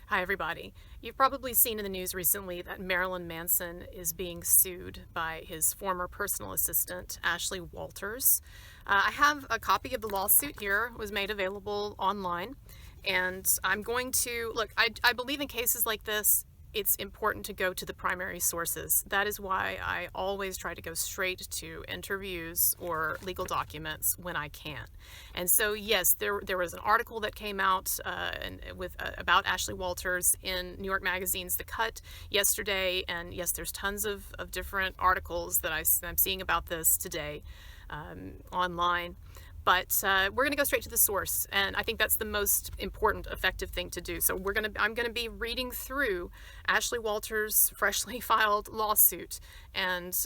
Hi, everybody. You've probably seen in the news recently that Marilyn Manson is being sued by his former personal assistant, Ashley Walters. I have a copy of the lawsuit here. It was made available online. And I'm going to, look, I believe in cases like this, it's important to go to the primary sources. That is why I always try to go straight to interviews or legal documents when I can. And so, yes, there was an article that came out about Ashley Walters in New York Magazine's The Cut yesterday. And yes, there's tons of different articles that I'm seeing about this today online. But we're going to go straight to the source, and I think that's the most important, effective thing to do. So I'm going to be reading through Ashley Walters' freshly filed lawsuit and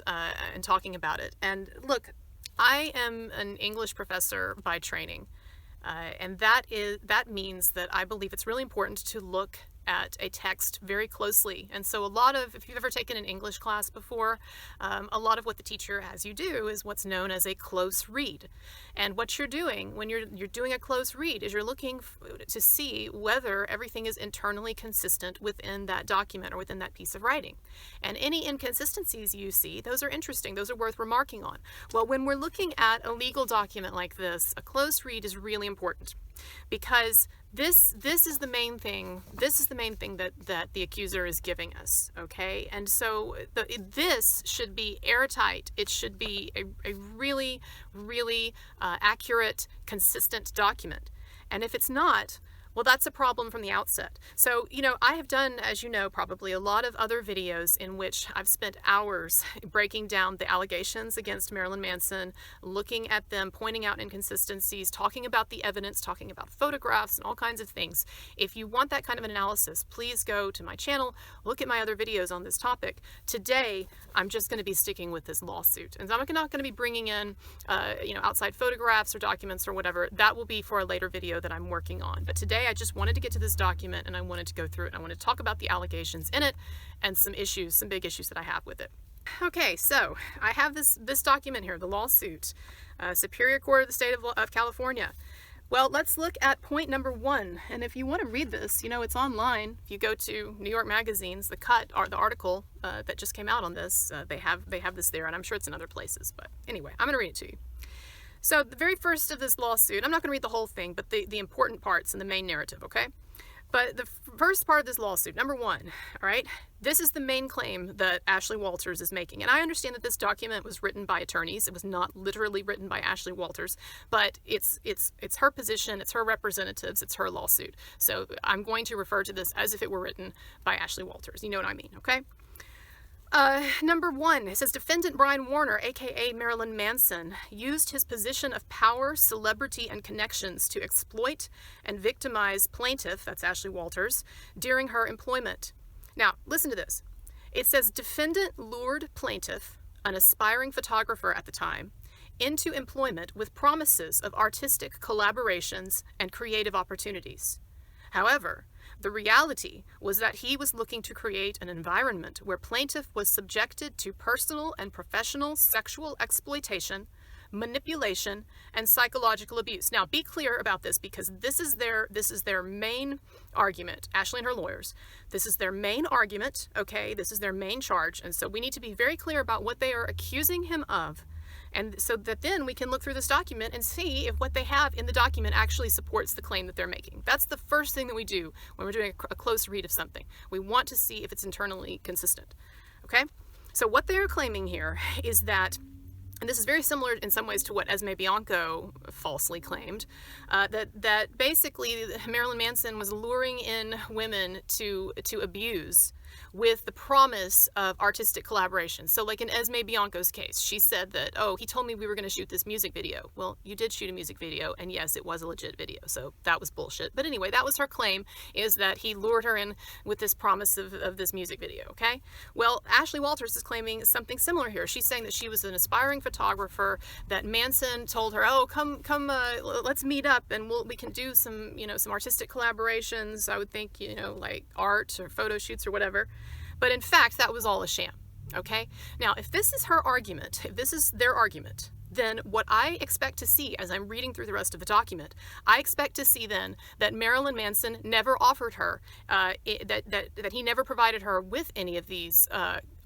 talking about it. And look, I am an English professor by training, and that means that I believe it's really important to look at a text very closely. And so if you've ever taken an English class before, a lot of what the teacher has you do is what's known as a close read. And what you're doing when you're doing a close read is you're looking to see whether everything is internally consistent within that document or within that piece of writing. And any inconsistencies you see, those are interesting. Those are worth remarking on. Well, when we're looking at a legal document like this, a close read is really important, because this is the main thing. This is the main thing that the accuser is giving us, okay? And so this should be airtight. It should be a really, really accurate, consistent document. And if it's not, well, that's a problem from the outset. So, I have done, as you know, probably a lot of other videos in which I've spent hours breaking down the allegations against Marilyn Manson, looking at them, pointing out inconsistencies, talking about the evidence, talking about photographs and all kinds of things. If you want that kind of an analysis, please go to my channel, look at my other videos on this topic. Today, I'm just going to be sticking with this lawsuit. And I'm not going to be bringing in, outside photographs or documents or whatever. That will be for a later video that I'm working on. But today, I just wanted to get to this document and I wanted to go through it. I want to talk about the allegations in it and some big issues that I have with it. Okay, so I have this document here, the lawsuit, Superior Court of the State of California. Well, let's look at point number 1. And if you want to read this, it's online. If you go to New York Magazine's The Cut, or the article that just came out on this, they have this there, and I'm sure it's in other places. But anyway, I'm going to read it to you. So the very first of this lawsuit, I'm not going to read the whole thing, but the important parts and the main narrative, okay? But the first part of this lawsuit, number 1, all right, this is the main claim that Ashley Walters is making. And I understand that this document was written by attorneys. It was not literally written by Ashley Walters, but it's her position, it's her representatives, it's her lawsuit. So I'm going to refer to this as if it were written by Ashley Walters. You know what I mean, okay? Number 1, it says defendant Brian Warner, aka Marilyn Manson, used his position of power, celebrity, and connections to exploit and victimize plaintiff, that's Ashley Walters, during her employment. Now, listen to this. It says defendant lured plaintiff, an aspiring photographer at the time, into employment with promises of artistic collaborations and creative opportunities. However, the reality was that he was looking to create an environment where plaintiff was subjected to personal and professional sexual exploitation, manipulation, and psychological abuse. Now, be clear about this, because this is their main argument, Ashley and her lawyers. This is their main argument, okay? This is their main charge, and so we need to be very clear about what they are accusing him of. And so that then we can look through this document and see if what they have in the document actually supports the claim that they're making. That's the first thing that we do when we're doing a close read of something. We want to see if it's internally consistent. Okay? So what they're claiming here is that, and this is very similar in some ways to what Esme Bianco falsely claimed, that basically Marilyn Manson was luring in women to abuse with the promise of artistic collaboration. So like in Esme Bianco's case, she said that, oh, he told me we were going to shoot this music video. Well, you did shoot a music video, and yes, it was a legit video, so that was bullshit. But anyway, that was her claim, is that he lured her in with this promise of this music video, okay? Well, Ashley Walters is claiming something similar here. She's saying that she was an aspiring photographer, that Manson told her, oh, come, let's meet up and we can do some, some artistic collaborations. I would think, like art or photo shoots or whatever. But in fact, that was all a sham, okay? Now, if this is her argument, if this is their argument, then what I expect to see as I'm reading through the rest of the document, I expect to see then that Marilyn Manson never offered her, that he never provided her with any of these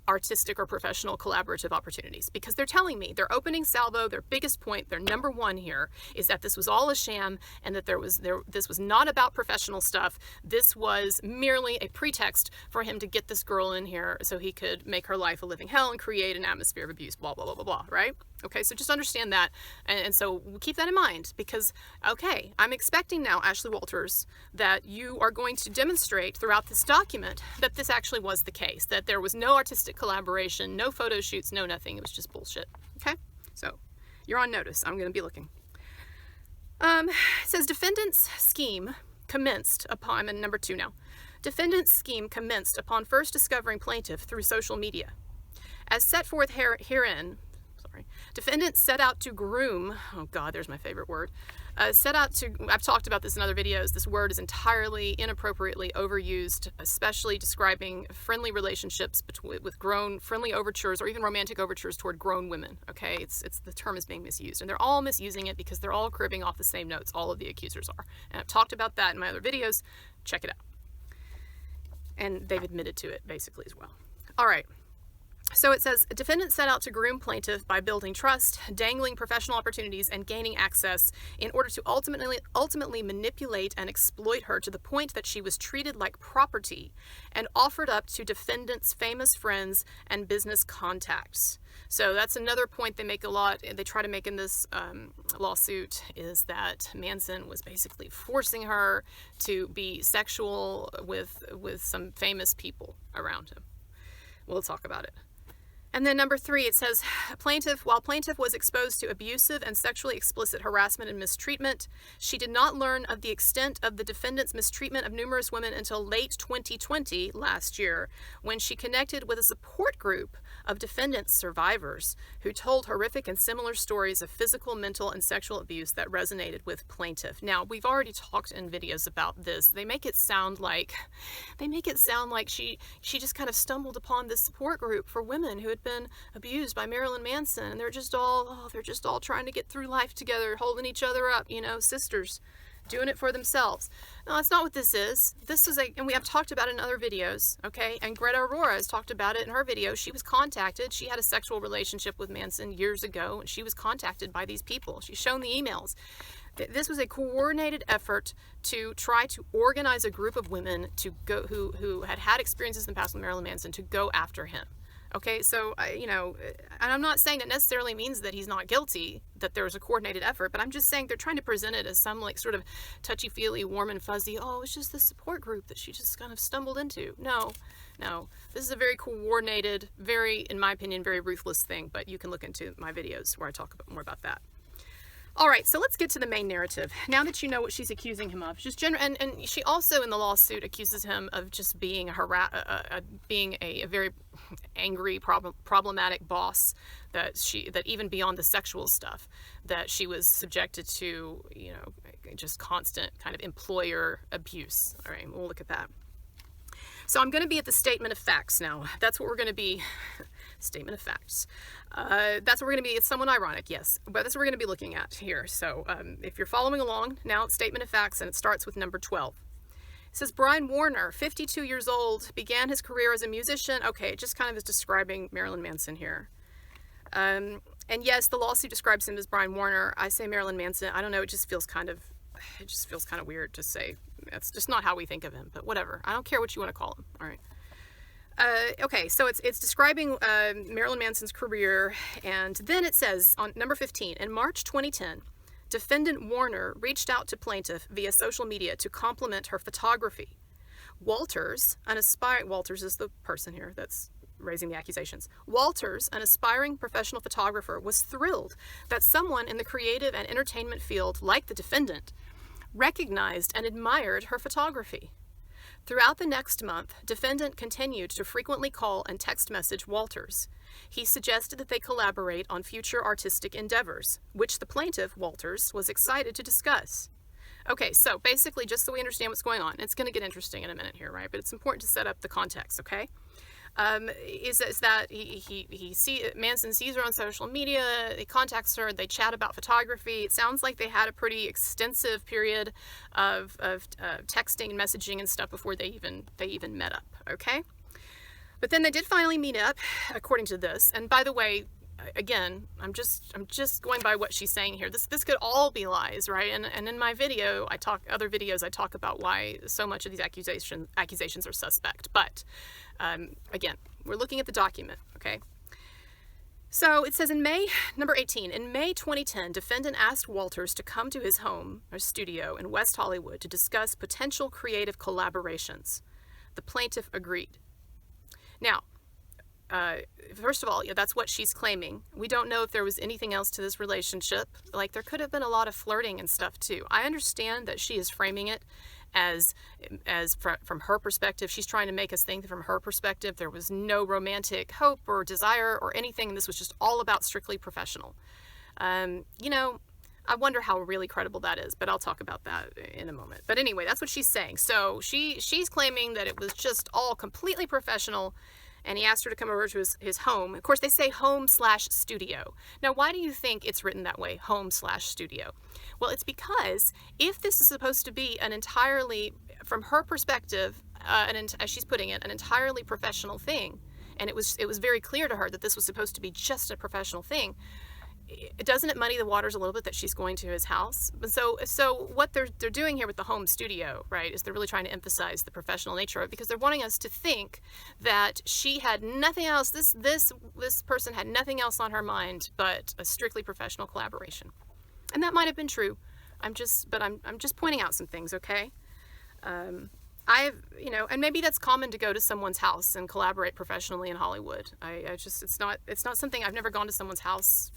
artistic or professional collaborative opportunities, because they're telling me, their opening salvo, their biggest point, their number one here is that this was all a sham, and that this was not about professional stuff. This was merely a pretext for him to get this girl in here so he could make her life a living hell and create an atmosphere of abuse, blah, blah, blah, blah, blah, right? Okay, so just understand that, and so keep that in mind, because, okay, I'm expecting now, Ashley Walters, that you are going to demonstrate throughout this document that this actually was the case, that there was no artistic collaboration, no photo shoots, no nothing. It was just bullshit. Okay, so you're on notice. I'm going to be looking. It says defendant's scheme commenced upon, I'm in number 2 now. Defendant's scheme commenced upon first discovering plaintiff through social media. As set forth herein, defendant set out to groom, oh God, there's my favorite word, I've talked about this in other videos, this word is entirely inappropriately overused, especially describing friendly relationships with friendly overtures, or even romantic overtures toward grown women, okay? The term is being misused, and they're all misusing it because they're all cribbing off the same notes, all of the accusers are. And I've talked about that in my other videos, check it out. And they've admitted to it, basically, as well. All right. So it says, a defendant set out to groom plaintiff by building trust, dangling professional opportunities, and gaining access in order to ultimately manipulate and exploit her to the point that she was treated like property and offered up to defendant's famous friends and business contacts. So that's another point they make a lot, they try to make in this lawsuit, is that Manson was basically forcing her to be sexual with some famous people around him. We'll talk about it. And then number 3, it says, while plaintiff was exposed to abusive and sexually explicit harassment and mistreatment, she did not learn of the extent of the defendant's mistreatment of numerous women until late 2020, last year, when she connected with a support group of defendant survivors who told horrific and similar stories of physical, mental, and sexual abuse that resonated with plaintiff. Now, we've already talked in videos about this. They make it sound like she just kind of stumbled upon this support group for women who had been abused by Marilyn Manson, and they're just all trying to get through life together, holding each other up, sisters, doing it for themselves. No, that's not what this is. This is and we have talked about it in other videos, okay? And Greta Aurora has talked about it in her video. She was contacted. She had a sexual relationship with Manson years ago, and she was contacted by these people. She's shown the emails. This was a coordinated effort to try to organize a group of women to go who had experiences in the past with Marilyn Manson to go after him. Okay, so, and I'm not saying that necessarily means that he's not guilty, that there's a coordinated effort, but I'm just saying they're trying to present it as some, sort of touchy-feely, warm and fuzzy, oh, it's just this support group that she just kind of stumbled into. No. This is a very coordinated, very, in my opinion, very ruthless thing, but you can look into my videos where I talk more about that. All right, so let's get to the main narrative. Now that you know what she's accusing him of, and she also in the lawsuit accuses him of just being being a very angry, problematic boss, that even beyond the sexual stuff, that she was subjected to, just constant kind of employer abuse. All right, we'll look at that. So I'm going to be at the statement of facts now. That's what we're going to be. Statement of facts. That's what we're going to be. It's somewhat ironic, yes, but that's what we're going to be looking at here. So if you're following along, now it's statement of facts, and it starts with number 12. It says, Brian Warner, 52 years old, began his career as a musician. Okay, it just kind of is describing Marilyn Manson here. And yes, the lawsuit describes him as Brian Warner. I say Marilyn Manson. I don't know, it just feels kind of weird to say. That's just not how we think of him, but whatever. I don't care what you want to call him. All right. Okay, so it's describing Marilyn Manson's career, and then it says on number 15, in March 2010, defendant Warner reached out to plaintiff via social media to compliment her photography. Walters is the person here that's raising the accusations. Walters, an aspiring professional photographer, was thrilled that someone in the creative and entertainment field, like the defendant, recognized and admired her photography. Throughout the next month, defendant continued to frequently call and text message Walters. He suggested that they collaborate on future artistic endeavors, which the plaintiff, Walters, was excited to discuss. Okay, so basically, just so we understand what's going on, it's going to get interesting in a minute here, right? But it's important to set up the context, okay? is that Manson sees her on social media, he contacts her, they chat about photography. It sounds like they had a pretty extensive period of texting and messaging and stuff before they even met up, okay? But then they did finally meet up, according to this. And by the way, again, I'm just going by what she's saying here. This could all be lies, right? And in my video, I talk about why so much of these accusations are suspect. But again, we're looking at the document, okay? So it says number 18, in May 2010, defendant asked Walters to come to his home or studio in West Hollywood to discuss potential creative collaborations. The plaintiff agreed. Now, first of all, yeah, that's what she's claiming. We don't know if there was anything else to this relationship. Like, there could have been a lot of flirting and stuff too. I understand that she is framing it as from her perspective. She's trying to make us think that from her perspective there was no romantic hope or desire or anything, and this was just all about strictly professional. You know, I wonder how really credible that is, but I'll talk about that in a moment. But anyway, that's what she's saying. So she's claiming that it was just all completely professional, and he asked her to come over to his home. Of course, they say home/studio. Now, why do you think it's written that way, home/studio? Well, it's because if this is supposed to be an entirely, from her perspective, as she's putting it, an entirely professional thing, and it was very clear to her that this was supposed to be just a professional thing, doesn't it muddy the waters a little bit that she's going to his house? So what they're doing here with the home studio, right, is they're really trying to emphasize the professional nature of it, because they're wanting us to think that she had nothing else, this person had nothing else on her mind but a strictly professional collaboration. And that might have been true. I'm just pointing out some things, okay? And maybe that's common to go to someone's house and collaborate professionally in Hollywood. It's not something, I've never gone to someone's house,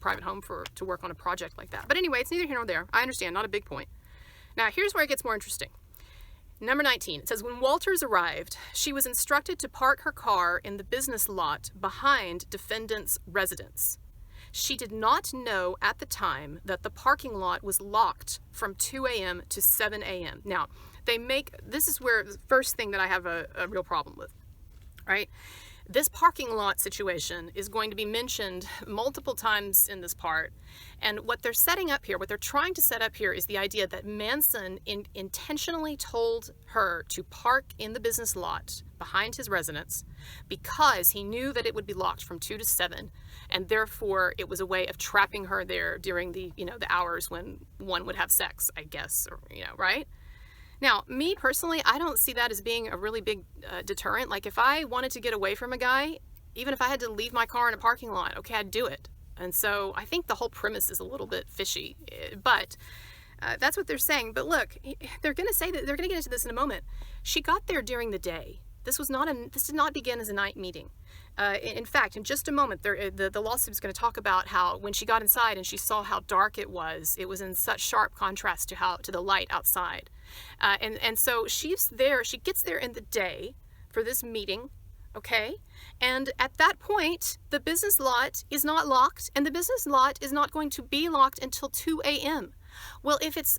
private home to work on a project like that. But anyway, it's neither here nor there. I understand, not a big point. Now, here's where it gets more interesting. Number 19, it says, when Walters arrived, she was instructed to park her car in the business lot behind defendant's residence. She did not know at the time that the parking lot was locked from 2 a.m. to 7 a.m. Now, this is where the first thing that I have a real problem with, right? This parking lot situation is going to be mentioned multiple times in this part. And what they're setting up here, what they're trying to set up here is the idea that Manson intentionally told her to park in the business lot behind his residence because he knew that it would be locked from 2 to 7. And therefore, it was a way of trapping her there during the hours when one would have sex, I guess, or, right? Now, me personally, I don't see that as being a really big deterrent. Like, if I wanted to get away from a guy, even if I had to leave my car in a parking lot, okay, I'd do it. And so I think the whole premise is a little bit fishy, but that's what they're saying. But look, they're going to say that they're going to get into this in a moment. She got there during the day. This did not begin as a night meeting. In fact, in just a moment, the lawsuit is going to talk about how when she got inside and she saw how dark it was in such sharp contrast to the light outside. And so she's there. She gets there in the day for this meeting, okay? And at that point, the business lot is not locked, and the business lot is not going to be locked until 2 a.m. Well, if it's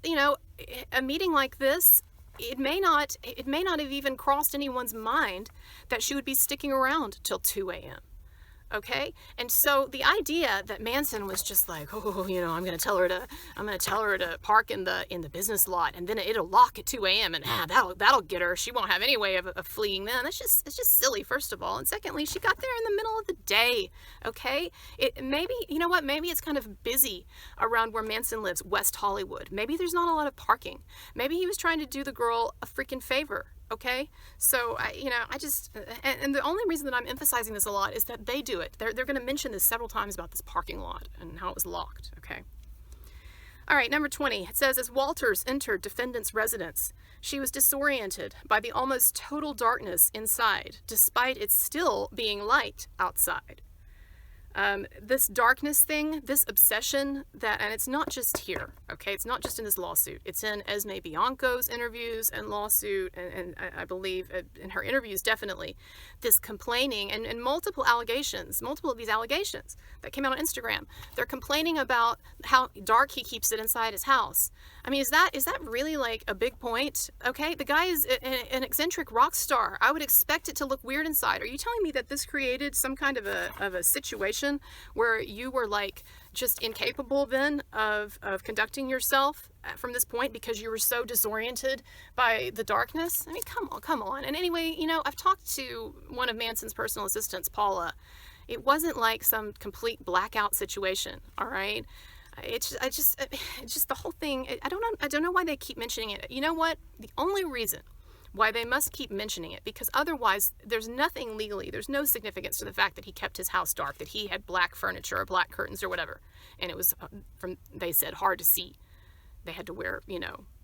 a meeting like this, it may not have even crossed anyone's mind that she would be sticking around till 2 a.m. Okay? And so the idea that Manson was just like, I'm going to tell her to park in the business lot, and then it'll lock at 2 a.m. and that'll get her. She won't have any way of fleeing then. It's just silly, first of all. And secondly, she got there in the middle of the day. Okay? Maybe it's kind of busy around where Manson lives, West Hollywood. Maybe there's not a lot of parking. Maybe he was trying to do the girl a freaking favor. Okay, so and the only reason that I'm emphasizing this a lot is that they do it. They're going to mention this several times about this parking lot and how it was locked. Okay. All right, number 20. It says, as Walters entered defendant's residence, she was disoriented by the almost total darkness inside, despite it still being light outside. This darkness thing, this obsession and it's not just here, okay? It's not just in this lawsuit. It's in Esme Bianco's interviews and lawsuit, and I believe in her interviews, definitely. This complaining and multiple of these allegations that came out on Instagram. They're complaining about how dark he keeps it inside his house. I mean, is that really like a big point? Okay, the guy is an eccentric rock star. I would expect it to look weird inside. Are you telling me that this created some kind of a situation where you were like just incapable then of conducting yourself from this point because you were so disoriented by the darkness? I mean, come on. And anyway, I've talked to one of Manson's personal assistants, Paula. It wasn't like some complete blackout situation, all right? It's just the whole thing. I don't know why they keep mentioning it. You know what? The only reason why they must keep mentioning it, because otherwise there's nothing legally, there's no significance to the fact that he kept his house dark, that he had black furniture or black curtains or whatever, and it was they said, hard to see. They had to wear,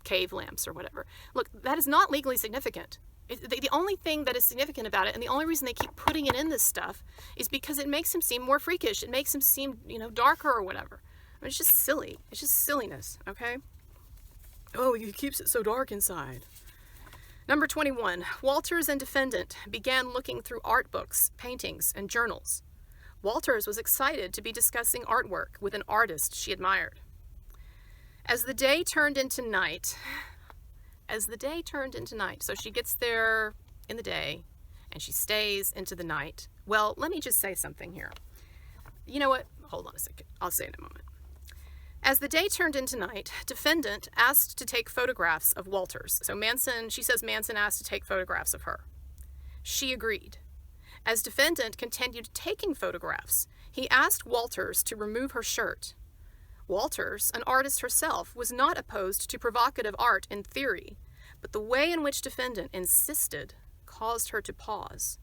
cave lamps or whatever. Look, that is not legally significant. The only thing that is significant about it, and the only reason they keep putting it in this stuff, is because it makes him seem more freakish. It makes him seem, darker or whatever. I mean, it's just silly. It's just silliness, okay? Oh, he keeps it so dark inside. Number 21, Walters and defendant began looking through art books, paintings, and journals. Walters was excited to be discussing artwork with an artist she admired. As the day turned into night, so she gets there in the day and she stays into the night. Well, let me just say something here. You know what? Hold on a second. I'll say it in a moment. As the day turned into night, defendant asked to take photographs of Walters. So she says Manson asked to take photographs of her. She agreed. As defendant continued taking photographs, he asked Walters to remove her shirt. Walters, an artist herself, was not opposed to provocative art in theory, but the way in which defendant insisted caused her to pause.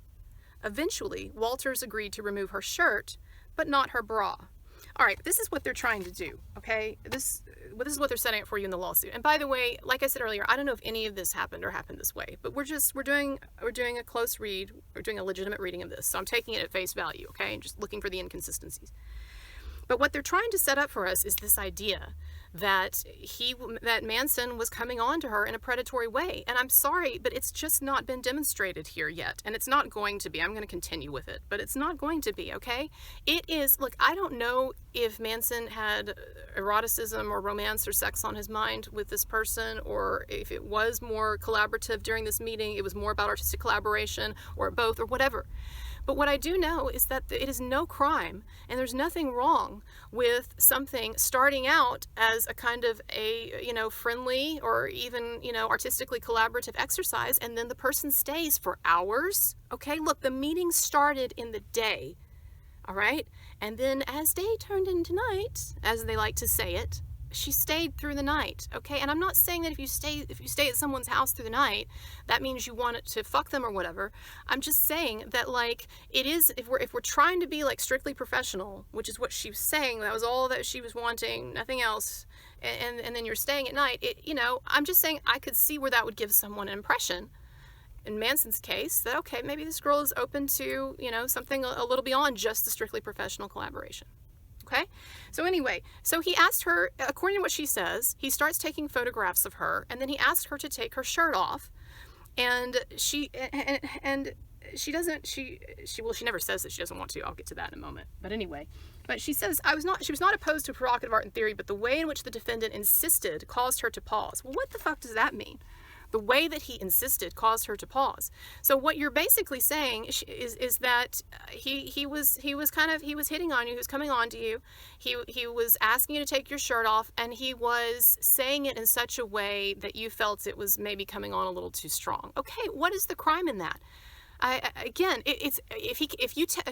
Eventually, Walters agreed to remove her shirt, but not her bra. All right, this is what they're trying to do, okay? This is what they're setting up for you in the lawsuit. And by the way, like I said earlier, I don't know if any of this happened this way, but we're doing a close read, we're doing a legitimate reading of this. So I'm taking it at face value, okay? And just looking for the inconsistencies. But what they're trying to set up for us is this idea that Manson was coming on to her in a predatory way. And I'm sorry, but it's just not been demonstrated here yet. And it's not going to be. I'm going to continue with it, but it's not going to be, okay? It is, look, I don't know if Manson had eroticism or romance or sex on his mind with this person, or if it was more collaborative during this meeting, it was more about artistic collaboration, or both, or whatever. But what I do know is that it is no crime, and there's nothing wrong with something starting out as a kind of friendly or even, artistically collaborative exercise, and then the person stays for hours. Okay, look, the meeting started in the day, all right? And then as day turned into night, as they like to say it, she stayed through the night, okay? And I'm not saying that if you stay at someone's house through the night, that means you want to fuck them or whatever. I'm just saying that, like, it is, if we're trying to be like strictly professional, which is what she was saying, that was all that she was wanting, nothing else, and then you're staying at night, I'm just saying I could see where that would give someone an impression, in Manson's case, that, okay, maybe this girl is open to, something a little beyond just the strictly professional collaboration. Okay? So anyway, so he asked her, according to what she says, he starts taking photographs of her, and then he asked her to take her shirt off, and she never says that she doesn't want to. I'll get to that in a moment. But anyway, but she says, she was not opposed to provocative art in theory, but the way in which the defendant insisted caused her to pause. Well, what the fuck does that mean? The way that he insisted caused her to pause. So what you're basically saying is that he was hitting on you, he was coming on to you, he was asking you to take your shirt off, and he was saying it in such a way that you felt it was maybe coming on a little too strong. Okay, what is the crime in that? If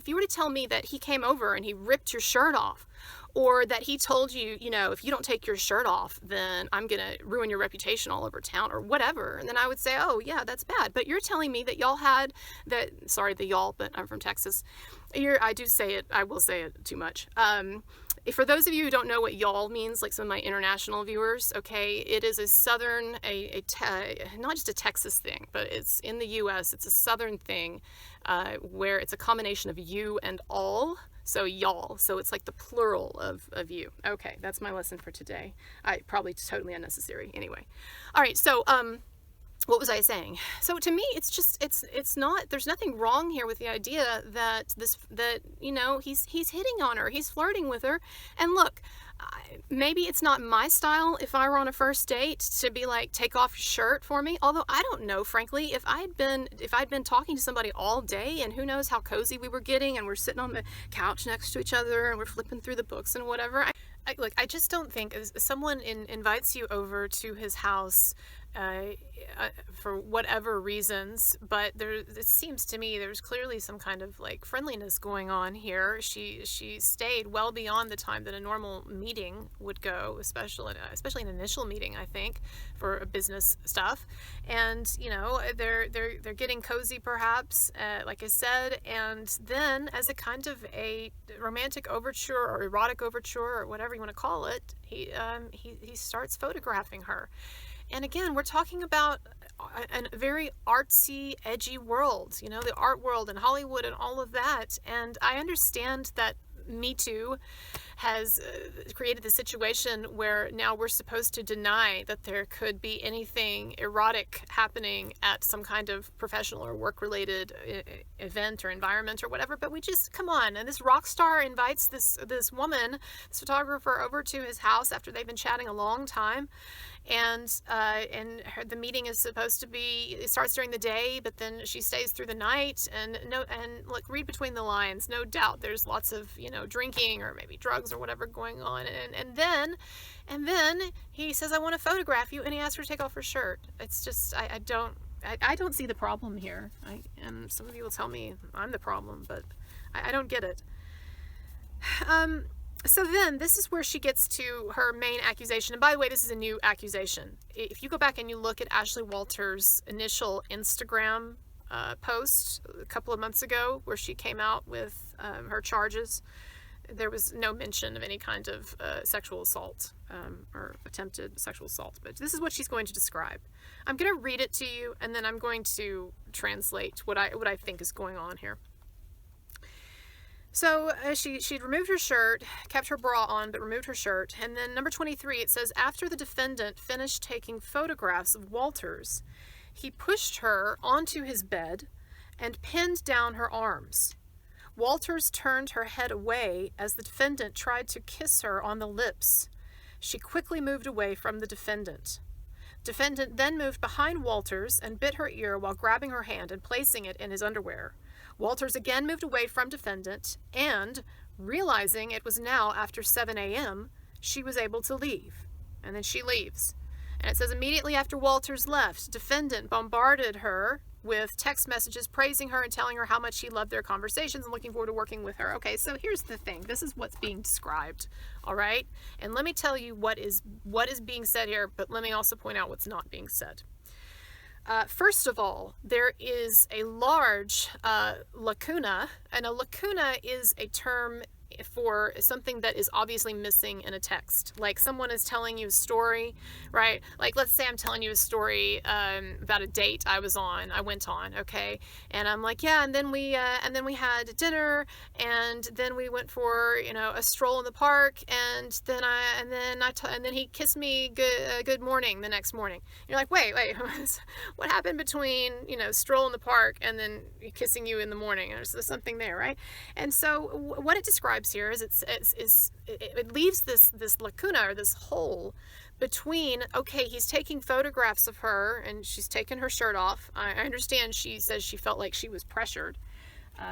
you were to tell me that he came over and he ripped your shirt off, or that he told you, if you don't take your shirt off, then I'm going to ruin your reputation all over town or whatever. And then I would say, oh, yeah, that's bad. But you're telling me that sorry, the y'all, but I'm from Texas. I do say it. I will say it too much. For those of you who don't know what y'all means, like some of my international viewers, okay, it is a southern, not just a Texas thing, but it's in the U.S., it's a southern thing where it's a combination of you and all. So y'all. So it's like the plural of you. Okay, that's my lesson for today. Probably totally unnecessary. Anyway. All right, so what was I saying? So to me, it's just it's not, there's nothing wrong here with the idea that he's hitting on her, he's flirting with her. And look, maybe it's not my style if I were on a first date to be like, take off your shirt for me. Although I don't know, frankly, if I'd been talking to somebody all day, and who knows how cozy we were getting, and we're sitting on the couch next to each other and we're flipping through the books and whatever. Look, I just don't think, as someone invites you over to his house for whatever reasons, but it seems to me there's clearly some kind of like friendliness going on here. She stayed well beyond the time that a normal meeting would go, especially an initial meeting, I think, for business stuff. And they're getting cozy, perhaps, like I said, and then as a kind of a romantic overture or erotic overture or whatever you want to call it, he starts photographing her. And again, we're talking about a very artsy, edgy world, the art world and Hollywood and all of that. And I understand that Me Too has created the situation where now we're supposed to deny that there could be anything erotic happening at some kind of professional or work-related event or environment or whatever. But we just, come on. And this rock star invites this woman, this photographer, over to his house after they've been chatting a long time. And the meeting is supposed to be, it starts during the day, but then she stays through the night. And look, read between the lines. No doubt there's lots of drinking or maybe drugs or whatever going on. And then he says, I want to photograph you, and he asks her to take off her shirt. It's just, I don't see the problem here. And some of you will tell me I'm the problem, but I don't get it. So then this is where she gets to her main accusation. And by the way, this is a new accusation. If you go back and you look at Ashley Walters' initial Instagram post a couple of months ago, where she came out with her charges, there was no mention of any kind of sexual assault or attempted sexual assault. But this is what she's going to describe. I'm going to read it to you, and then I'm going to translate what I think is going on here. So she'd removed her shirt, kept her bra on, but removed her shirt. And then number 23, it says, after the defendant finished taking photographs of Walters, he pushed her onto his bed and pinned down her arms. Walters turned her head away as the defendant tried to kiss her on the lips. She quickly moved away from the defendant. Defendant then moved behind Walters and bit her ear while grabbing her hand and placing it in his underwear. Walters again moved away from defendant, and, realizing it was now after 7 a.m., she was able to leave. And then she leaves. And it says, immediately after Walters left, defendant bombarded her with text messages praising her and telling her how much he loved their conversations and looking forward to working with her. Okay, so here's the thing. This is what's being described, all right? And let me tell you what is being said here, but let me also point out what's not being said. First of all, there is a large lacuna, and a lacuna is a term for something that is obviously missing in a text. Like someone is telling you a story, right? Like let's say I'm telling you a story about a date I went on, okay? And I'm like, yeah, and then we had dinner, and then we went for a stroll in the park, and then he kissed me good morning the next morning. You're like, wait, what happened between stroll in the park and then kissing you in the morning? There's something there, right? And so what it describes here is it leaves this lacuna, or this hole between, okay, he's taking photographs of her and she's taken her shirt off. I understand she says she felt like she was pressured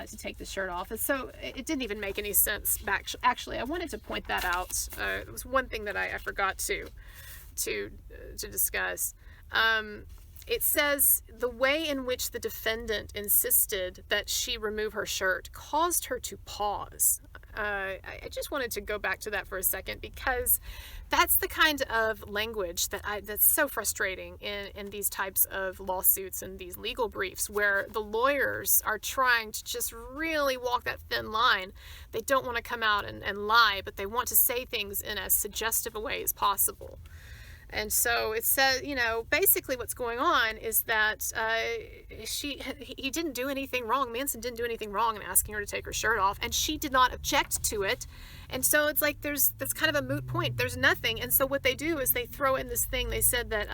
to take the shirt off, and so it didn't even make any sense. Actually, I wanted to point that out. It was one thing that I forgot to discuss. It says the way in which the defendant insisted that she remove her shirt caused her to pause. I just wanted to go back to that for a second, because that's the kind of language that's so frustrating in these types of lawsuits and these legal briefs, where the lawyers are trying to just really walk that thin line. They don't want to come out and lie, but they want to say things in as suggestive a way as possible. And so it says, basically what's going on is that he didn't do anything wrong. Manson didn't do anything wrong in asking her to take her shirt off, and she did not object to it. And so it's like that's kind of a moot point. There's nothing. And so what they do is they throw in this thing. They said that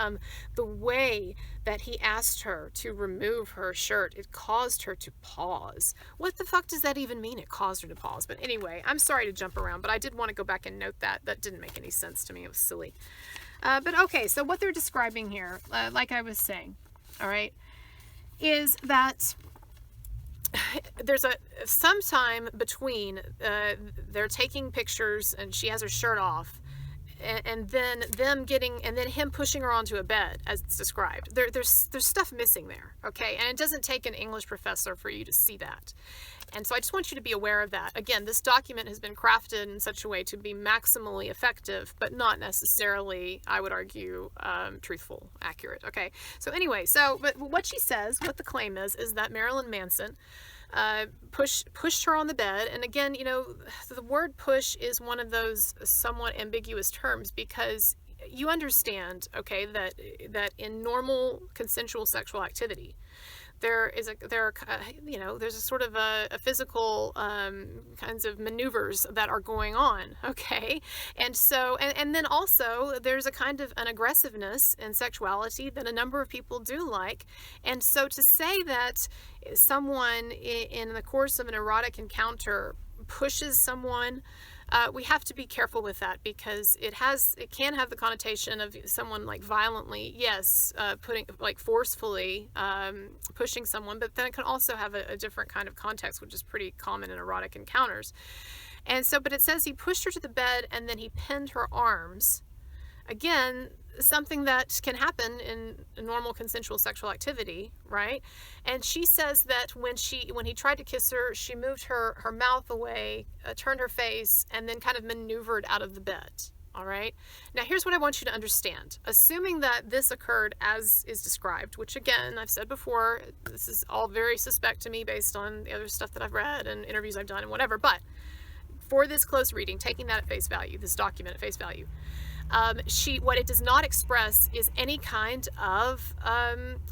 the way that he asked her to remove her shirt, it caused her to pause. What the fuck does that even mean? It caused her to pause. But anyway, I'm sorry to jump around, but I did want to go back and note that. That didn't make any sense to me. It was silly. But okay, so what they're describing here, like I was saying, all right, is that there's some time between they're taking pictures and she has her shirt off, and then him pushing her onto a bed as it's described. There's stuff missing there, okay? And it doesn't take an English professor for you to see that. And so I just want you to be aware of that. Again, this document has been crafted in such a way to be maximally effective, but not necessarily, I would argue, truthful, accurate. Okay. So anyway, but what she says, what the claim is that Marilyn Manson pushed her on the bed. And again, the word push is one of those somewhat ambiguous terms, because you understand, okay, that in normal consensual sexual activity, there's a sort of a physical kinds of maneuvers that are going on, okay? And so, and then also there's a kind of an aggressiveness in sexuality that a number of people do like. And so to say that someone in the course of an erotic encounter pushes someone, we have to be careful with that, because it can have the connotation of someone like violently, yes, forcefully pushing someone, but then it can also have a different kind of context, which is pretty common in erotic encounters. And so, but it says he pushed her to the bed and then he pinned her arms. Again, something that can happen in normal consensual sexual activity, right? And she says that when he tried to kiss her, she moved her mouth away, turned her face, and then kind of maneuvered out of the bed. All right. Now, here's what I want you to understand. Assuming that this occurred as is described, which again, I've said before, this is all very suspect to me based on the other stuff that I've read and interviews I've done and whatever. But for this close reading, taking that at face value, this document at face value, what it does not express is any kind of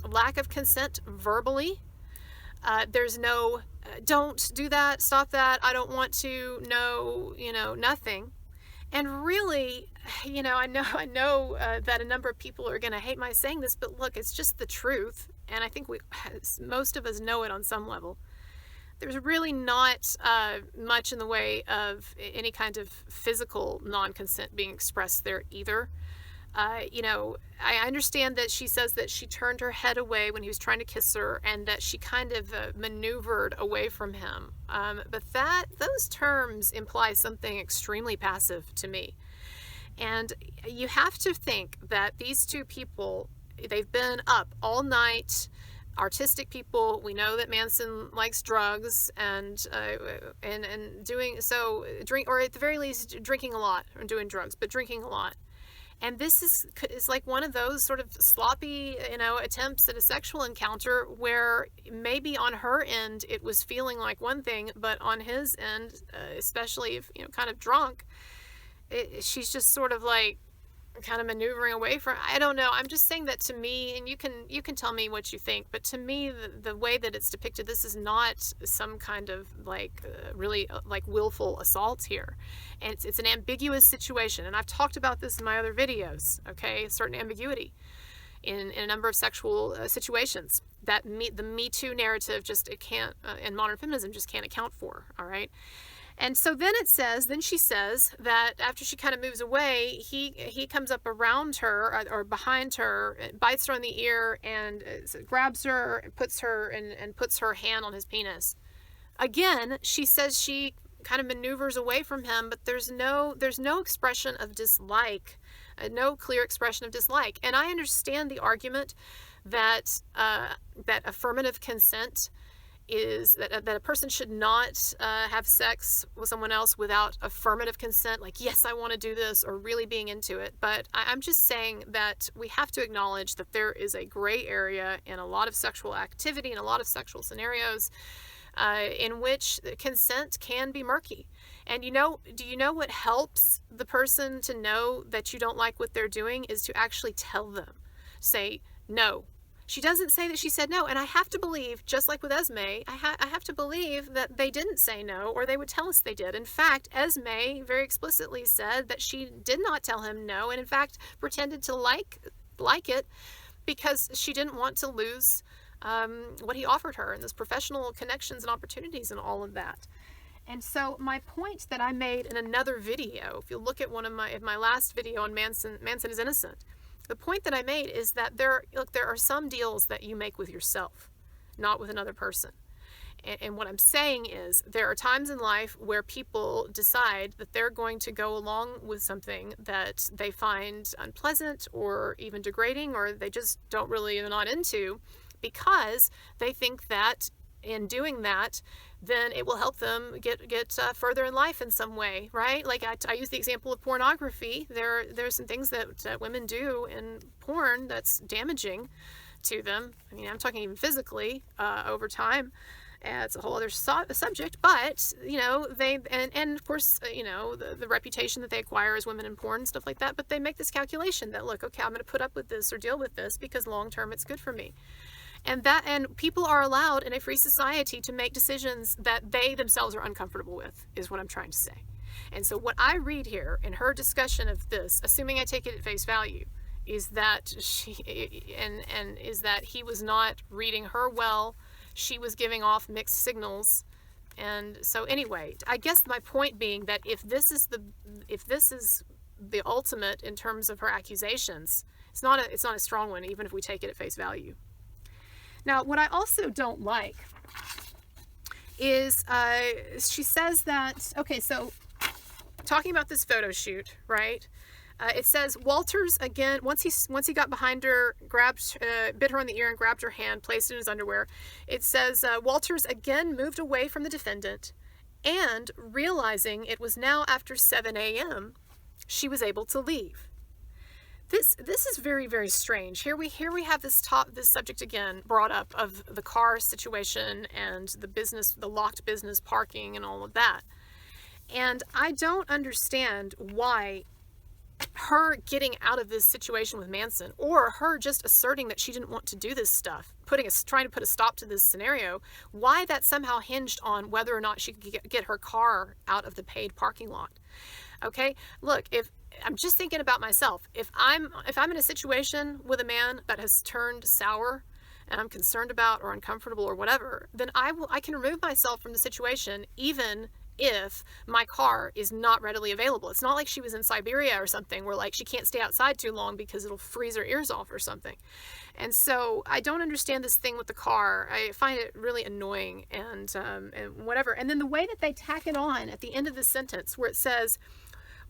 lack of consent verbally. There's no, don't do that, stop that, I don't want to, no, nothing. And really, I know that a number of people are going to hate my saying this, but look, it's just the truth. And I think most of us know it on some level. There's really not much in the way of any kind of physical non-consent being expressed there either. I understand that she says that she turned her head away when he was trying to kiss her, and that she kind of maneuvered away from him. But those terms imply something extremely passive to me. And you have to think that these two people, they've been up all night. Artistic people, we know that Manson likes drugs and doing so, or at the very least drinking a lot, or doing drugs, but drinking a lot. And this is like one of those sort of sloppy, attempts at a sexual encounter where maybe on her end it was feeling like one thing, but on his end, especially if kind of drunk, she's just sort of like kind of maneuvering away from. I don't know. I'm just saying that to me, and you can tell me what you think, but to me, the way that it's depicted, this is not some kind of really willful assault here. And it's an ambiguous situation, and I've talked about this in my other videos. Okay, a certain ambiguity in a number of sexual situations that the Me Too narrative and modern feminism just can't account for. All right. And so then she says that after she kind of moves away, he comes up around her or behind her, bites her on the ear, and grabs her, puts her hand on his penis. Again, she says she kind of maneuvers away from him, but there's no expression of dislike, no clear expression of dislike. And I understand the argument that affirmative consent is that a person should not have sex with someone else without affirmative consent, like, yes, I want to do this, or really being into it. But I'm just saying that we have to acknowledge that there is a gray area in a lot of sexual activity, in a lot of sexual scenarios, in which consent can be murky. And do you know what helps the person to know that you don't like what they're doing is to actually tell them. Say, no. She doesn't say that she said no, and I have to believe, just like with Esme, I have to believe that they didn't say no, or they would tell us they did. In fact, Esme very explicitly said that she did not tell him no, and in fact pretended to like it because she didn't want to lose what he offered her and those professional connections and opportunities and all of that. And so my point that I made in another video, if you look at one of my last video on Manson is innocent. The point that I made is that there are some deals that you make with yourself, not with another person. And what I'm saying is there are times in life where people decide that they're going to go along with something that they find unpleasant or even degrading, or they just don't really, they're not into, because they think that in doing that, then it will help them get further in life in some way, right? Like I use the example of pornography. There's some things that women do in porn that's damaging to them. I mean, I'm talking even physically over time. It's a whole other subject, but they and of course the reputation that they acquire as women in porn and stuff like that. But they make this calculation that, look, okay, I'm going to put up with this or deal with this because long term it's good for me. And people are allowed in a free society to make decisions that they themselves are uncomfortable with, is what I'm trying to say. And so what I read here in her discussion of this, assuming I take it at face value, is that is that he was not reading her well. She was giving off mixed signals. And so anyway, I guess my point being that if this is the ultimate in terms of her accusations, it's not a strong one, even if we take it at face value. Now, what I also don't like is she says that, okay, so talking about this photo shoot, right? It says Walters again, once he got behind her, bit her on the ear and grabbed her hand, placed it in his underwear. It says Walters again moved away from the defendant, and realizing it was now after 7 a.m., she was able to leave. This is very, very strange. Here we have this subject again brought up of the car situation and the locked business parking and all of that. And I don't understand why her getting out of this situation with Manson, or her just asserting that she didn't want to do this stuff, trying to put a stop to this scenario, why that somehow hinged on whether or not she could get her car out of the paid parking lot. Okay, look, if I'm just thinking about myself, if I'm in a situation with a man that has turned sour and I'm concerned about or uncomfortable or whatever, then I can remove myself from the situation even if my car is not readily available. It's not like she was in Siberia or something where like she can't stay outside too long because it'll freeze her ears off or something. And so I don't understand this thing with the car. I find it really annoying and whatever. And then the way that they tack it on at the end of the sentence where it says,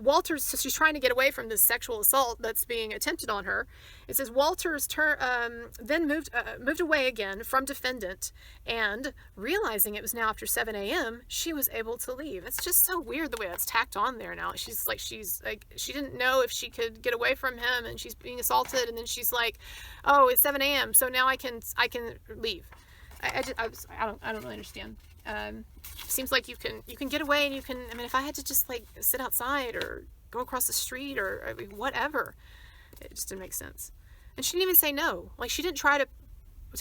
Walters, so she's trying to get away from this sexual assault that's being attempted on her. It says Walters then moved away again from defendant, and realizing it was now after 7 a.m., she was able to leave. It's just so weird the way that's tacked on there now. She's like she didn't know if she could get away from him, and she's being assaulted, and then she's like, oh, it's 7 a.m., so now I can leave. I don't really understand. Seems like you can get away, and I mean, if I had to just like sit outside or go across the street or I mean, whatever, it just didn't make sense. And she didn't even say no. Like, she didn't try to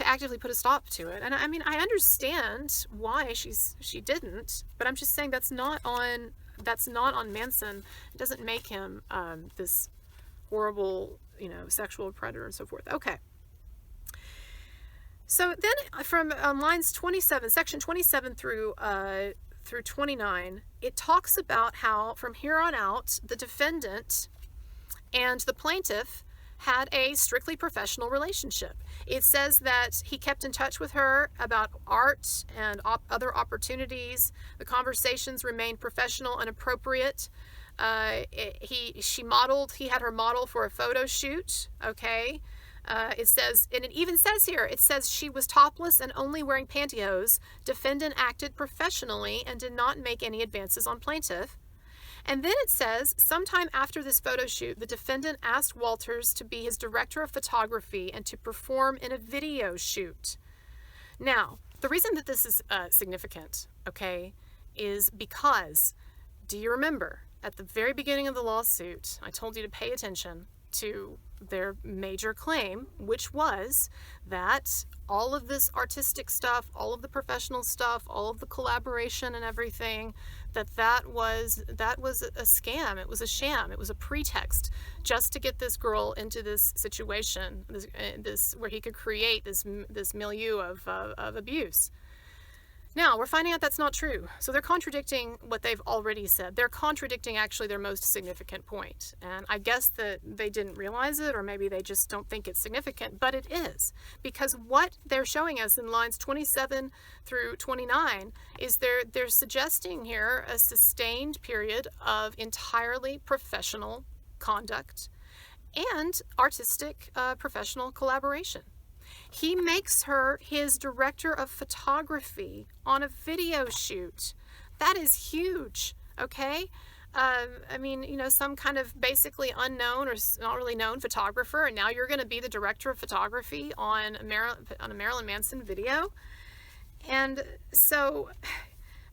actively put a stop to it. And I mean, I understand why she didn't, but I'm just saying that's not on Manson. It doesn't make him this horrible, sexual predator and so forth. Okay. So then from lines 27, section 27 through 29, it talks about how from here on out, the defendant and the plaintiff had a strictly professional relationship. It says that he kept in touch with her about art and other opportunities. The conversations remained professional and appropriate. He had her model for a photo shoot, okay? It says, and it even says here, it says she was topless and only wearing pantyhose. Defendant acted professionally and did not make any advances on plaintiff. And then it says, sometime after this photo shoot, the defendant asked Walters to be his director of photography and to perform in a video shoot. Now, The reason that this is significant, okay, is because, do you remember, at the very beginning of the lawsuit, I told you to pay attention to their major claim, which was that all of this artistic stuff, all of the professional stuff, all of the collaboration and everything, that was a scam. It was a sham. It was a pretext just to get this girl into this situation, this where he could create this milieu of abuse. Now, we're finding out that's not true. So they're contradicting what they've already said. They're contradicting actually their most significant point. And I guess that they didn't realize it, or maybe they just don't think it's significant, but it is. Because what they're showing us in lines 27 through 29 is they're suggesting here a sustained period of entirely professional conduct and artistic professional collaboration. He makes her his director of photography on a video shoot. That is huge, okay? I mean, you know, some kind of basically unknown or not really known photographer, and now you're going to be the director of photography on a Marilyn Manson video. And so,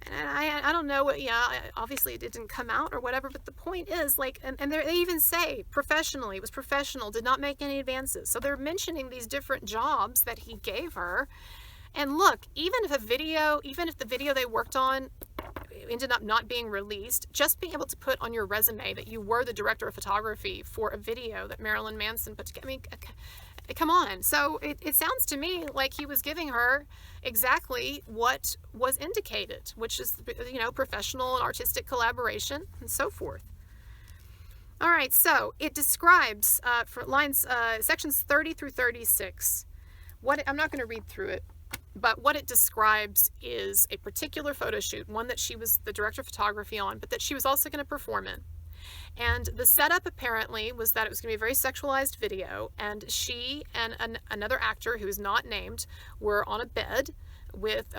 and I don't know what, yeah, obviously it didn't come out or whatever, but the point is, like, and they even say professionally, it was professional, did not make any advances. So they're mentioning these different jobs that he gave her. And look, even if the video they worked on ended up not being released, just being able to put on your resume that you were the director of photography for a video that Marilyn Manson put together, I mean, come on. So it sounds to me like he was giving her exactly what was indicated, which is, you know, professional and artistic collaboration and so forth. All right, so it describes for lines sections 30 through 36. I'm not going to read through it, but what it describes is a particular photo shoot, one that she was the director of photography on, but that she was also going to perform in. And the setup apparently was that it was going to be a very sexualized video, and she and another actor who is not named were on a bed with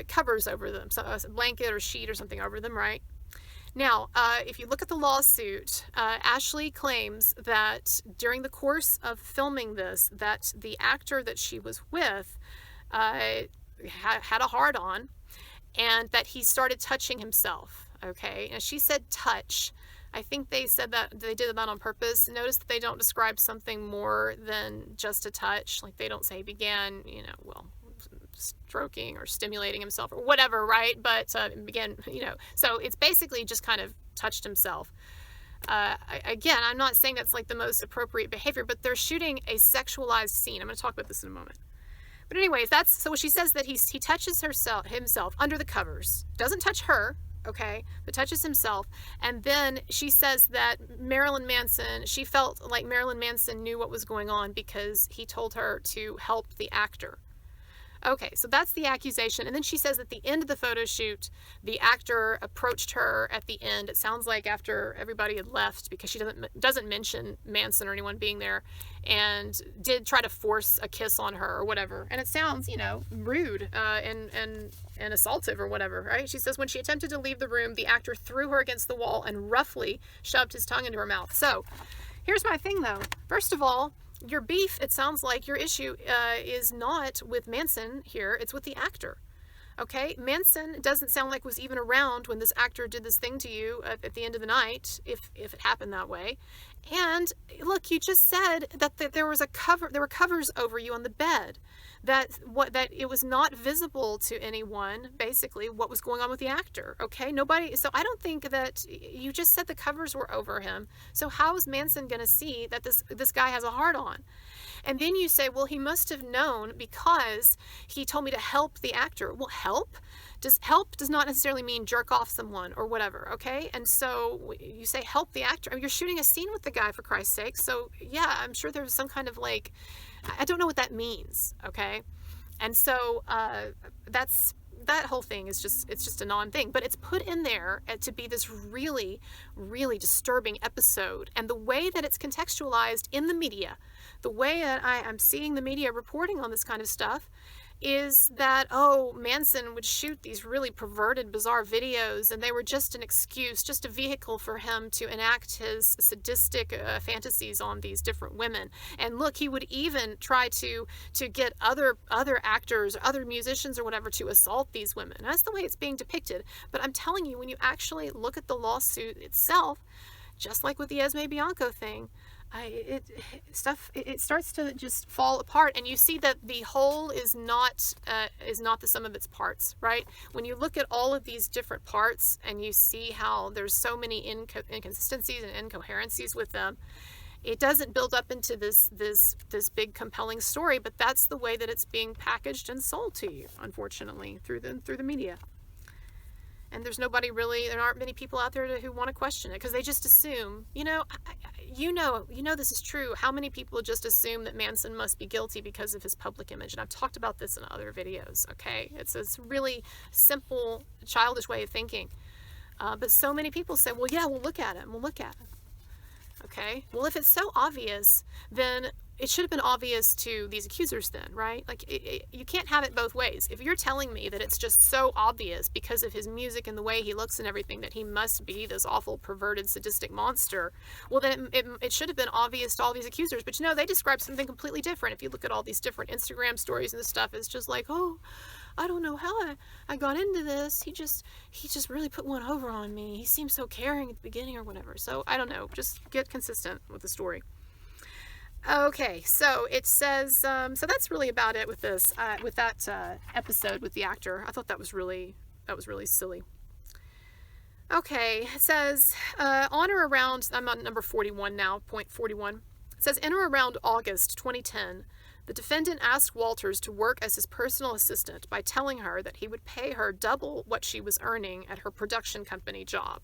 covers over them, so a blanket or sheet or something over them, right? Now, if you look at the lawsuit, Ashley claims that during the course of filming this, that the actor that she was with had a hard-on, and that he started touching himself, okay? And she said touch. I think they said that they did that on purpose. Notice that they don't describe something more than just a touch. Like, they don't say began, you know, well, stroking or stimulating himself or whatever, right? But began, you know, so it's basically just kind of touched himself. Again, I'm not saying that's like the most appropriate behavior, but they're shooting a sexualized scene. I'm going to talk about this in a moment. But anyways, that's, so she says that he touches himself under the covers. Doesn't touch her, okay, but touches himself. And then she says that she felt like Marilyn Manson knew what was going on because he told her to help the actor. Okay, so that's the accusation. And then she says at the end of the photo shoot, the actor approached her at the end. It sounds like after everybody had left, because she doesn't mention Manson or anyone being there, and did try to force a kiss on her or whatever. And it sounds, you know, rude and assaultive or whatever, right? She says when she attempted to leave the room, the actor threw her against the wall and roughly shoved his tongue into her mouth. So here's my thing, though. First of all, your beef, it sounds like your issue is not with Manson here, it's with the actor. Okay, Manson doesn't sound like was even around when this actor did this thing to you at the end of the night, if it happened that way. And look, you just said that there were covers over you on the bed, that it was not visible to anyone, basically, what was going on with the actor. Okay, nobody. So I don't think that you just said the covers were over him. So how is Manson going to see that this guy has a hard on? And then you say, well, he must have known because he told me to help the actor. Well, help does not necessarily mean jerk off someone or whatever, okay? And so you say help the actor. I mean, you're shooting a scene with the guy, for Christ's sake. So yeah, I'm sure there's some kind of, like, I don't know what that means, okay? And so that whole thing is just a non-thing, but it's put in there to be this really, really disturbing episode. And the way that it's contextualized in the media, the way that I'm seeing the media reporting on this kind of stuff, is that, oh, Manson would shoot these really perverted, bizarre videos, and they were just an excuse, just a vehicle for him to enact his sadistic fantasies on these different women. And look, he would even try to get other actors, other musicians or whatever to assault these women. And that's the way it's being depicted. But I'm telling you, when you actually look at the lawsuit itself, just like with the Esme Bianco thing, it starts to just fall apart, and you see that the whole is not the sum of its parts, right? When you look at all of these different parts and you see how there's so many inconsistencies and incoherencies with them, it doesn't build up into this big compelling story. But that's the way that it's being packaged and sold to you, unfortunately, through the media. And there aren't many people out there who want to question it, because they just assume, you know this is true. How many people just assume that Manson must be guilty because of his public image? And I've talked about this in other videos, okay? It's a really simple, childish way of thinking. But so many people say, well, yeah, we'll look at him. Okay? Well, if it's so obvious, then it should have been obvious to these accusers then, right? Like, you can't have it both ways. If you're telling me that it's just so obvious because of his music and the way he looks and everything that he must be this awful, perverted, sadistic monster, well, then it should have been obvious to all these accusers. But they describe something completely different. If you look at all these different Instagram stories and stuff, it's just like, oh, I don't know how I got into this. He just really put one over on me. He seemed so caring at the beginning or whatever. So I don't know. Just get consistent with the story. Okay, so it says, so that's really about it with this, with that episode with the actor. I thought that was really silly. Okay, it says, on or around, I'm on number 41 now, point 41. It says, in or around August 2010, the defendant asked Walters to work as his personal assistant by telling her that he would pay her double what she was earning at her production company job.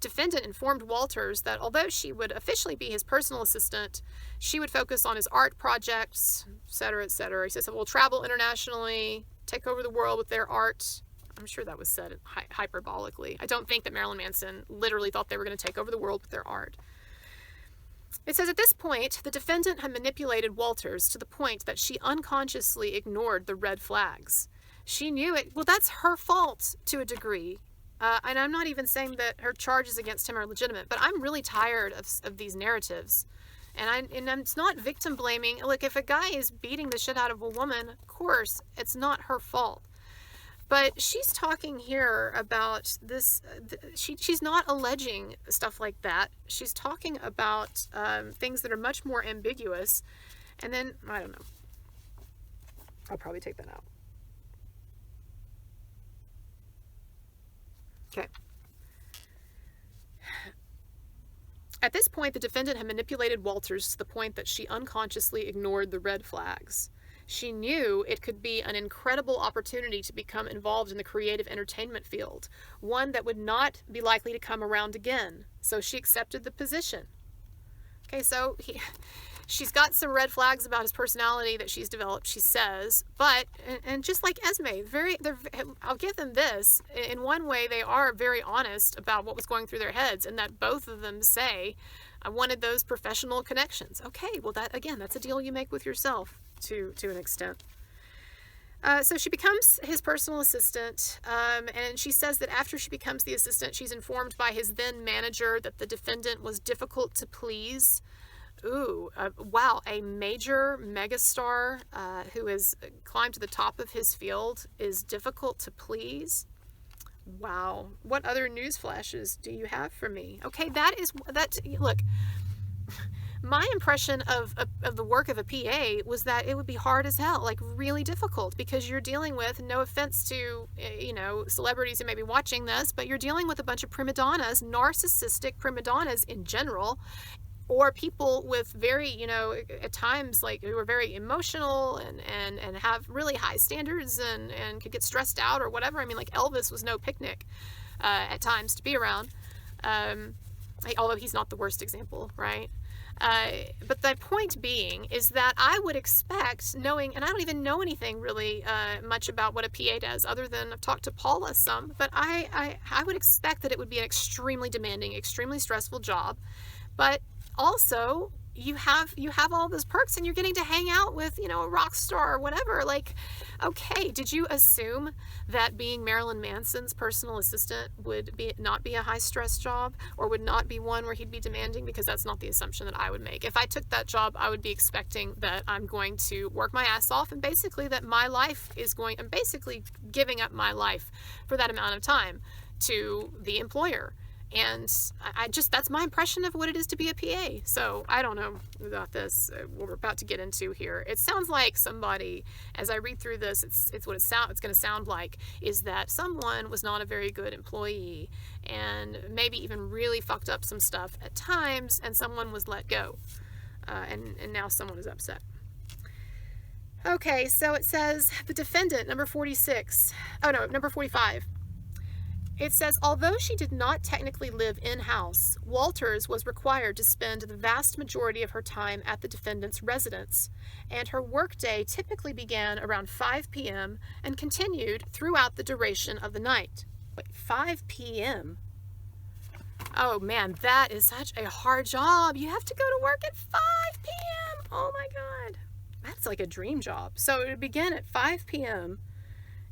Defendant informed Walters that although she would officially be his personal assistant, she would focus on his art projects, etc., etc. He says, we'll travel internationally, take over the world with their art. I'm sure that was said hyperbolically. I don't think that Marilyn Manson literally thought they were going to take over the world with their art. It says, at this point, the defendant had manipulated Walters to the point that she unconsciously ignored the red flags. She knew it. Well, that's her fault to a degree. And I'm not even saying that her charges against him are legitimate, but I'm really tired of these narratives. And it's not victim blaming. Look, if a guy is beating the shit out of a woman, of course, it's not her fault. But she's talking here about this. She's not alleging stuff like that. She's talking about things that are much more ambiguous. And then, I don't know. I'll probably take that out. Okay. At this point, the defendant had manipulated Walters to the point that she unconsciously ignored the red flags. She knew it could be an incredible opportunity to become involved in the creative entertainment field, one that would not be likely to come around again, so she accepted the position. Okay, so she's got some red flags about his personality that she's developed, she says, but, and just like Esme, I'll give them this, in one way they are very honest about what was going through their heads, and that both of them say, I wanted those professional connections. Okay, well that's a deal you make with yourself to an extent. So she becomes his personal assistant, and she says that after she becomes the assistant, she's informed by his then manager that the defendant was difficult to please. Ooh, wow, a major megastar who has climbed to the top of his field is difficult to please. Wow, what other news flashes do you have for me? Okay, look, my impression of the work of a PA was that it would be hard as hell, like really difficult, because you're dealing with, no offense to, celebrities who may be watching this, but you're dealing with a bunch of prima donnas, narcissistic prima donnas in general, or people with very, at times, like, who are very emotional and have really high standards and could get stressed out or whatever. I mean, like, Elvis was no picnic at times to be around, although he's not the worst example, right? But the point being is that I would expect, knowing, and I don't even know anything really much about what a PA does, other than I've talked to Paula some, but I would expect that it would be an extremely demanding, extremely stressful job. But also, you have all those perks and you're getting to hang out with, you know, a rock star or whatever. Like, okay, did you assume that being Marilyn Manson's personal assistant would not be a high stress job, or would not be one where he'd be demanding? Because that's not the assumption that I would make. If I took that job, I would be expecting that I'm going to work my ass off, and basically that my life is I'm basically giving up my life for that amount of time to the employer. And that's my impression of what it is to be a PA. So I don't know about this, what we're about to get into here. It sounds like somebody, as I read through this, it's what it's going to sound like, is that someone was not a very good employee and maybe even really fucked up some stuff at times, and someone was let go. And now someone is upset. Okay, so it says the defendant, number 45. It says, although she did not technically live in-house, Walters was required to spend the vast majority of her time at the defendant's residence, and her workday typically began around 5 p.m. and continued throughout the duration of the night. Wait, 5 p.m.? Oh man, that is such a hard job. You have to go to work at 5 p.m. Oh my God. That's like a dream job. So it would begin at 5 p.m.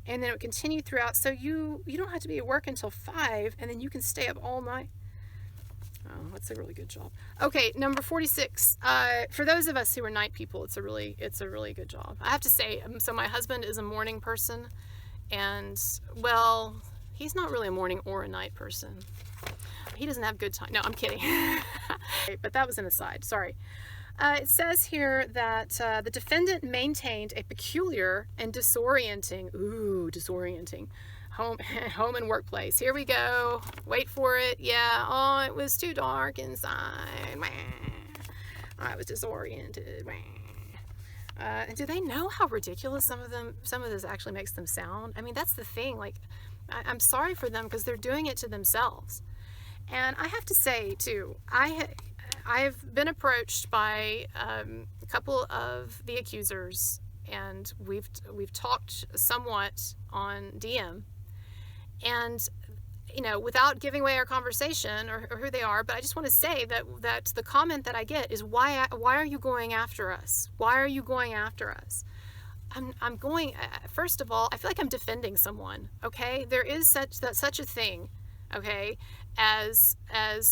and then it would continue throughout, so you don't have to be at work until 5, and then you can stay up all night. Oh, that's a really good job. Okay, number 46. For those of us who are night people, it's a really good job. I have to say, so my husband is a morning person, and, well, he's not really a morning or a night person. He doesn't have good time. No, I'm kidding. But that was an aside. Sorry. It says here that the defendant maintained a peculiar and disorienting home and workplace. Here we go. Wait for it. Yeah. Oh, it was too dark inside. I was disoriented. And do they know how ridiculous some of this actually makes them sound? I mean, that's the thing. Like, I'm sorry for them because they're doing it to themselves. And I have to say, too, I've been approached by a couple of the accusers, and we've talked somewhat on DM, and you know, without giving away our conversation or who they are, but I just want to say that the comment that I get is, why are you going after us? Why are you going after us? I'm going, first of all, I feel like I'm defending someone. Okay, there is such a thing, okay, as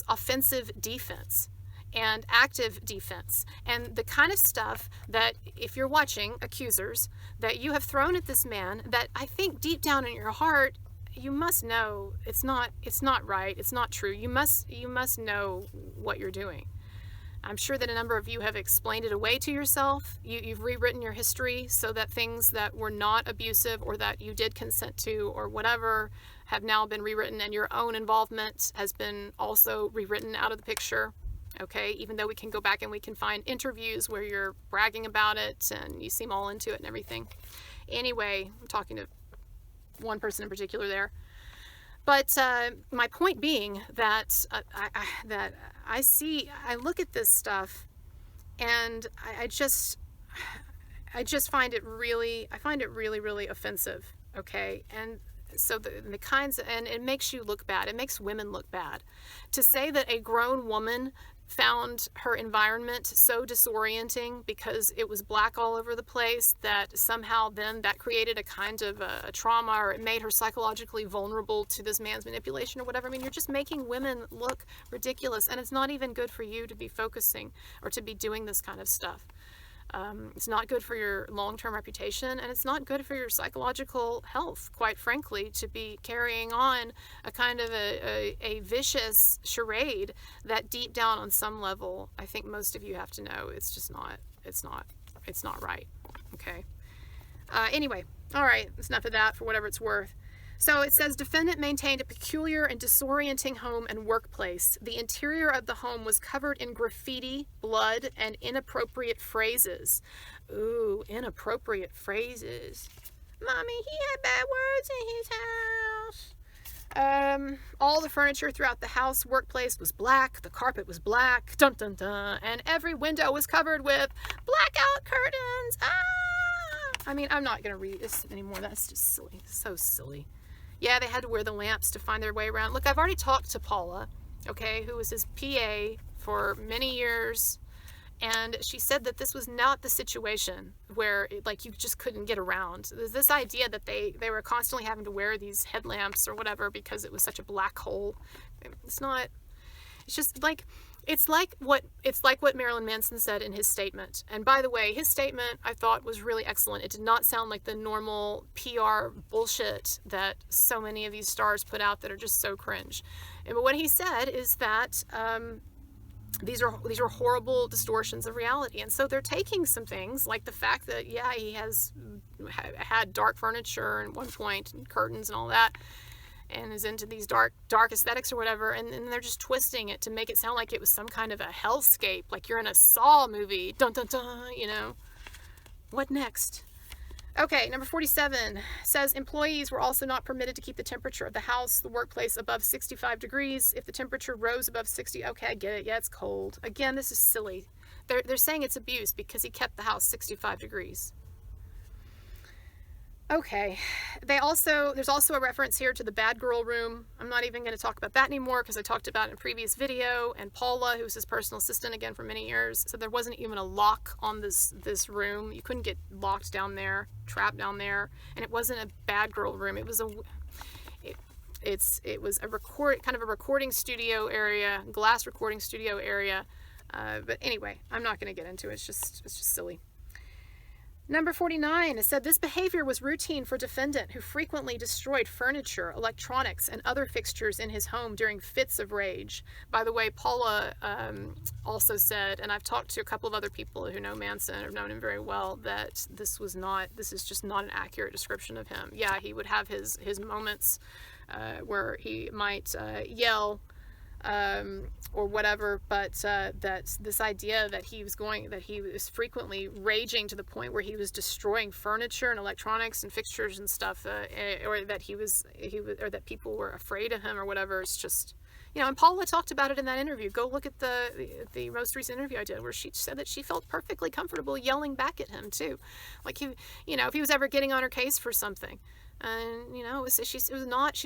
offensive defense and active defense, and the kind of stuff that, if you're watching accusers, that you have thrown at this man, that I think deep down in your heart you must know it's not right, it's not true. You must know what you're doing. I'm sure that a number of you have explained it away to yourself. You've rewritten your history so that things that were not abusive or that you did consent to or whatever have now been rewritten, and your own involvement has been also rewritten out of the picture. Okay, even though we can go back and we can find interviews where you're bragging about it and you seem all into it and everything. Anyway, I'm talking to one person in particular there. But my point being that I look at this stuff, and I just find it really offensive. Okay, and so the kinds and it makes you look bad. It makes women look bad to say that a grown woman found her environment so disorienting because it was black all over the place, that somehow then that created a kind of a trauma, or it made her psychologically vulnerable to this man's manipulation or whatever. I mean, you're just making women look ridiculous, and it's not even good for you to be focusing or to be doing this kind of stuff. It's not good for your long-term reputation, and it's not good for your psychological health, quite frankly, to be carrying on a kind of a vicious charade that deep down on some level, I think most of you have to know it's not right. Okay. Anyway, all right, that's enough of that for whatever it's worth. So it says, defendant maintained a peculiar and disorienting home and workplace. The interior of the home was covered in graffiti, blood, and inappropriate phrases. Ooh, inappropriate phrases. Mommy, he had bad words in his house. All the furniture throughout the house, workplace was black. The carpet was black. Dun dun dun. And every window was covered with blackout curtains. Ah! I mean, I'm not going to read this anymore. That's just silly. So silly. Yeah, they had to wear the lamps to find their way around. Look, I've already talked to Paula, okay, who was his PA for many years, And she said that this was not the situation where like you just couldn't get around. There's this idea that they were constantly having to wear these headlamps or whatever because it was such a black hole. It's not. It's just like it's like what Marilyn Manson said in his statement. And by the way, his statement I thought was really excellent. It did not sound like the normal PR bullshit that so many of these stars put out that are just so cringe. And what he said is that these are horrible distortions of reality. And so they're taking some things like the fact that, yeah, he has had dark furniture at one point and curtains and all that, and is into these dark aesthetics or whatever, and they're just twisting it to make it sound like it was some kind of a hellscape, like you're in a Saw movie. Dun dun dun, you know. What next? Okay, number 47 says employees were also not permitted to keep the temperature of the house, the workplace above 65 degrees. If the temperature rose above 60, okay, I get it. Yeah, it's cold. Again, this is silly. They're saying it's abuse because he kept the house 65 degrees. Okay, there's also a reference here to the bad girl room. I'm not even going to talk about that anymore because I talked about it in a previous video. And Paula, who's his personal assistant again for many years, said there wasn't even a lock on this room. You couldn't get locked down there, trapped down there, and it wasn't a bad girl room. It was it was a recording studio area, glass recording studio area. But anyway, I'm not going to get into it. It's just silly. Number 49, it said this behavior was routine for defendant who frequently destroyed furniture, electronics, and other fixtures in his home during fits of rage. By the way, Paula also said, and I've talked to a couple of other people who know Manson, or have known him very well, that this is just not an accurate description of him. Yeah, he would have his moments where he might yell, or whatever, but that's this idea that he was frequently raging to the point where he was destroying furniture and electronics and fixtures and stuff, or that people were afraid of him or whatever. It's just, you know, and Paula talked about it in that interview. Go look at the most recent interview I did, where she said that she felt perfectly comfortable yelling back at him too, like if he was ever getting on her case for something. And she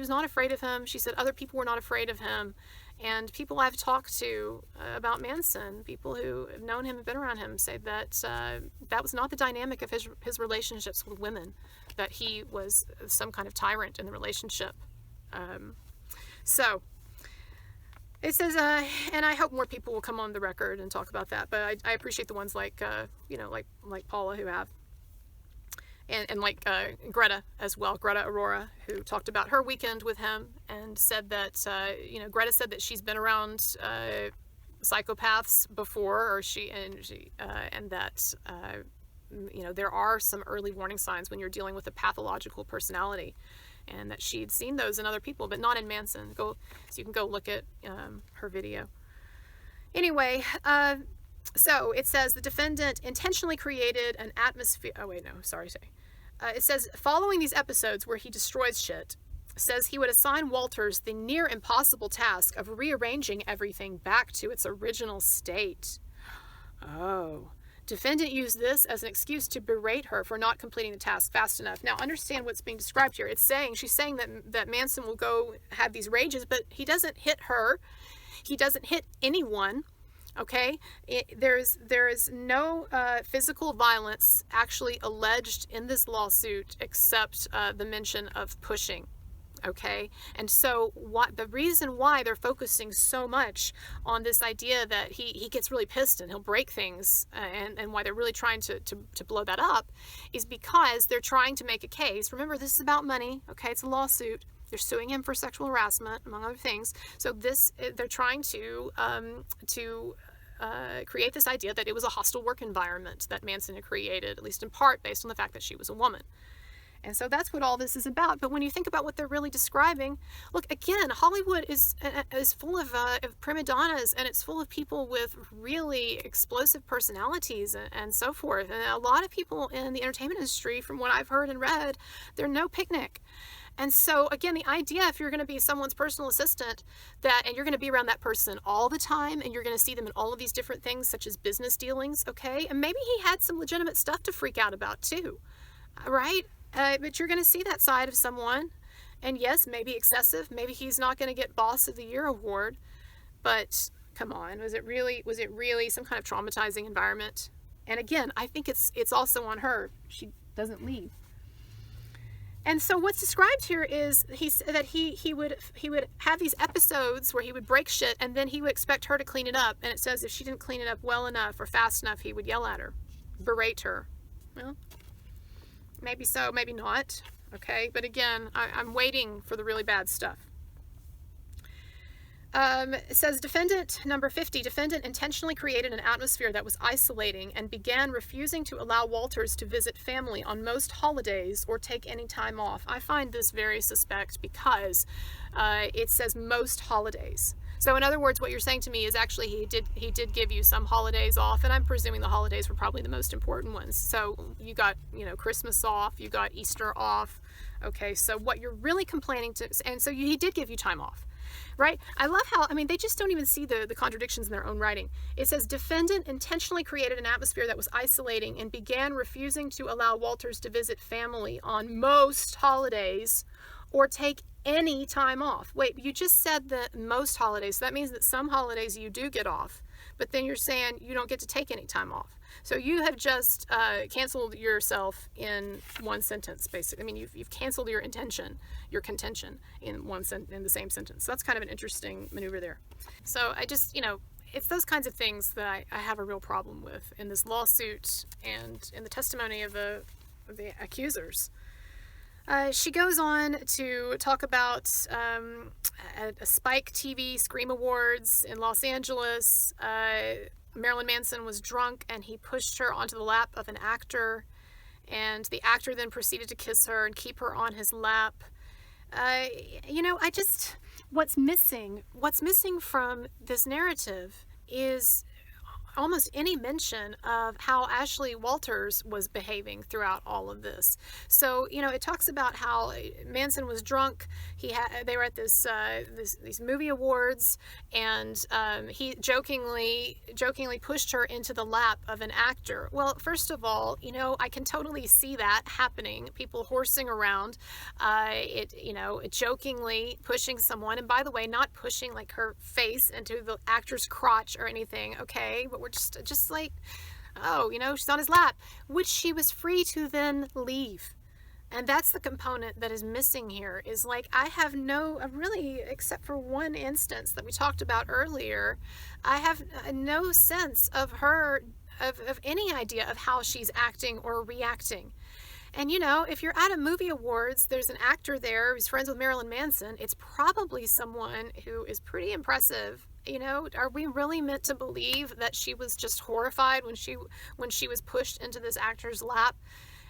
was not afraid of him. She said other people were not afraid of him. And people I've talked to about Manson, people who have known him and been around him, say that that was not the dynamic of his relationships with women, that he was some kind of tyrant in the relationship. So it says, and I hope more people will come on the record and talk about that, but I appreciate the ones like Paula who have. And like Greta as well, Greta Aurora, who talked about her weekend with him and said that, Greta said that she's been around psychopaths before, and that, there are some early warning signs when you're dealing with a pathological personality, and that she'd seen those in other people, but not in Manson. So you can go look at her video. Anyway, so it says the defendant intentionally created an atmosphere. Oh, wait, no, sorry. It says, following these episodes where he destroys shit, says he would assign Walters the near impossible task of rearranging everything back to its original state. Oh. Defendant used this as an excuse to berate her for not completing the task fast enough. Now, understand what's being described here. She's saying that Manson will go have these rages, but he doesn't hit her. He doesn't hit anyone. Okay, there is no physical violence actually alleged in this lawsuit except the mention of pushing. Okay, and so the reason why they're focusing so much on this idea that he gets really pissed and he'll break things, and why they're really trying to blow that up, is because they're trying to make a case. Remember, this is about money. Okay, it's a lawsuit. They're suing him for sexual harassment, among other things. So they're trying to create this idea that it was a hostile work environment that Manson had created, at least in part based on the fact that she was a woman. And so that's what all this is about. But when you think about what they're really describing, look, again, Hollywood is full of prima donnas, and it's full of people with really explosive personalities and so forth. And a lot of people in the entertainment industry, from what I've heard and read, they're no picnic. And so, again, the idea, if you're going to be someone's personal assistant, and you're going to be around that person all the time, and you're going to see them in all of these different things, such as business dealings, okay? And maybe he had some legitimate stuff to freak out about, too, right? But you're going to see that side of someone. And yes, maybe excessive. Maybe he's not going to get Boss of the Year award. But Come on, was it really some kind of traumatizing environment? And again, I think it's also on her. She doesn't leave. And so what's described here is he would have these episodes where he would break shit, and then he would expect her to clean it up. And it says if she didn't clean it up well enough or fast enough, he would yell at her, berate her. Well, maybe so, maybe not. Okay, but again, I'm waiting for the really bad stuff. It says defendant number 50, defendant intentionally created an atmosphere that was isolating and began refusing to allow Walters to visit family on most holidays or take any time off. I find this very suspect because it says most holidays. So in other words, what you're saying to me is actually he did give you some holidays off, and I'm presuming the holidays were probably the most important ones. So you got, Christmas off, you got Easter off. Okay, so what you're really complaining to, and so he did give you time off. Right? I love how, they just don't even see the contradictions in their own writing. It says, defendant intentionally created an atmosphere that was isolating and began refusing to allow Walters to visit family on most holidays or take any time off. Wait, you just said that most holidays, so that means that some holidays you do get off, but then you're saying you don't get to take any time off. So you have just canceled yourself in one sentence, basically. You've canceled your contention in in the same sentence. So that's kind of an interesting maneuver there. So I just, it's those kinds of things that I have a real problem with in this lawsuit and in the testimony of the accusers. She goes on to talk about a Spike TV Scream Awards in Los Angeles. Marilyn Manson was drunk and he pushed her onto the lap of an actor, and the actor then proceeded to kiss her and keep her on his lap. What's missing from this narrative is almost any mention of how Ashley Walters was behaving throughout all of this. So, it talks about how Manson was drunk. They were at these movie awards, and he jokingly pushed her into the lap of an actor. Well, first of all, I can totally see that happening. People horsing around, jokingly pushing someone, and by the way, not pushing like her face into the actor's crotch or anything. Okay, but we're just like, she's on his lap, which she was free to then leave. And that's the component that is missing here, is like, I have really, except for one instance that we talked about earlier, I have no sense of her, of any idea of how she's acting or reacting. And if you're at a movie awards, there's an actor there who's friends with Marilyn Manson, it's probably someone who is pretty impressive. Are we really meant to believe that she was just horrified when she was pushed into this actor's lap?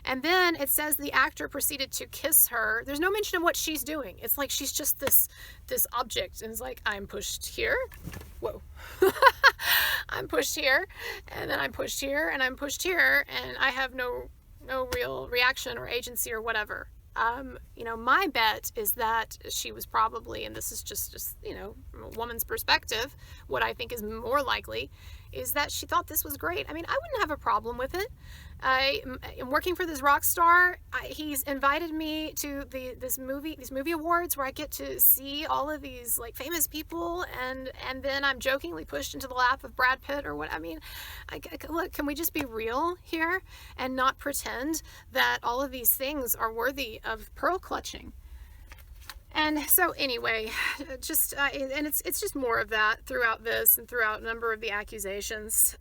And then it says the actor proceeded to kiss her. There's no mention of what she's doing. It's like she's just this object, and it's like, I'm pushed here. Whoa. I'm pushed here, and then I'm pushed here, and I'm pushed here, and I have no real reaction or agency or whatever. My bet is that she was probably, and this is just from a woman's perspective, what I think is more likely is that she thought this was great. I wouldn't have a problem with it. I'm working for this rock star. He's invited me to these movie awards where I get to see all of these like famous people, and then I'm jokingly pushed into the lap of Brad Pitt or what. Look, can we just be real here and not pretend that all of these things are worthy of pearl clutching? And so anyway, and it's just more of that throughout this and throughout a number of the accusations.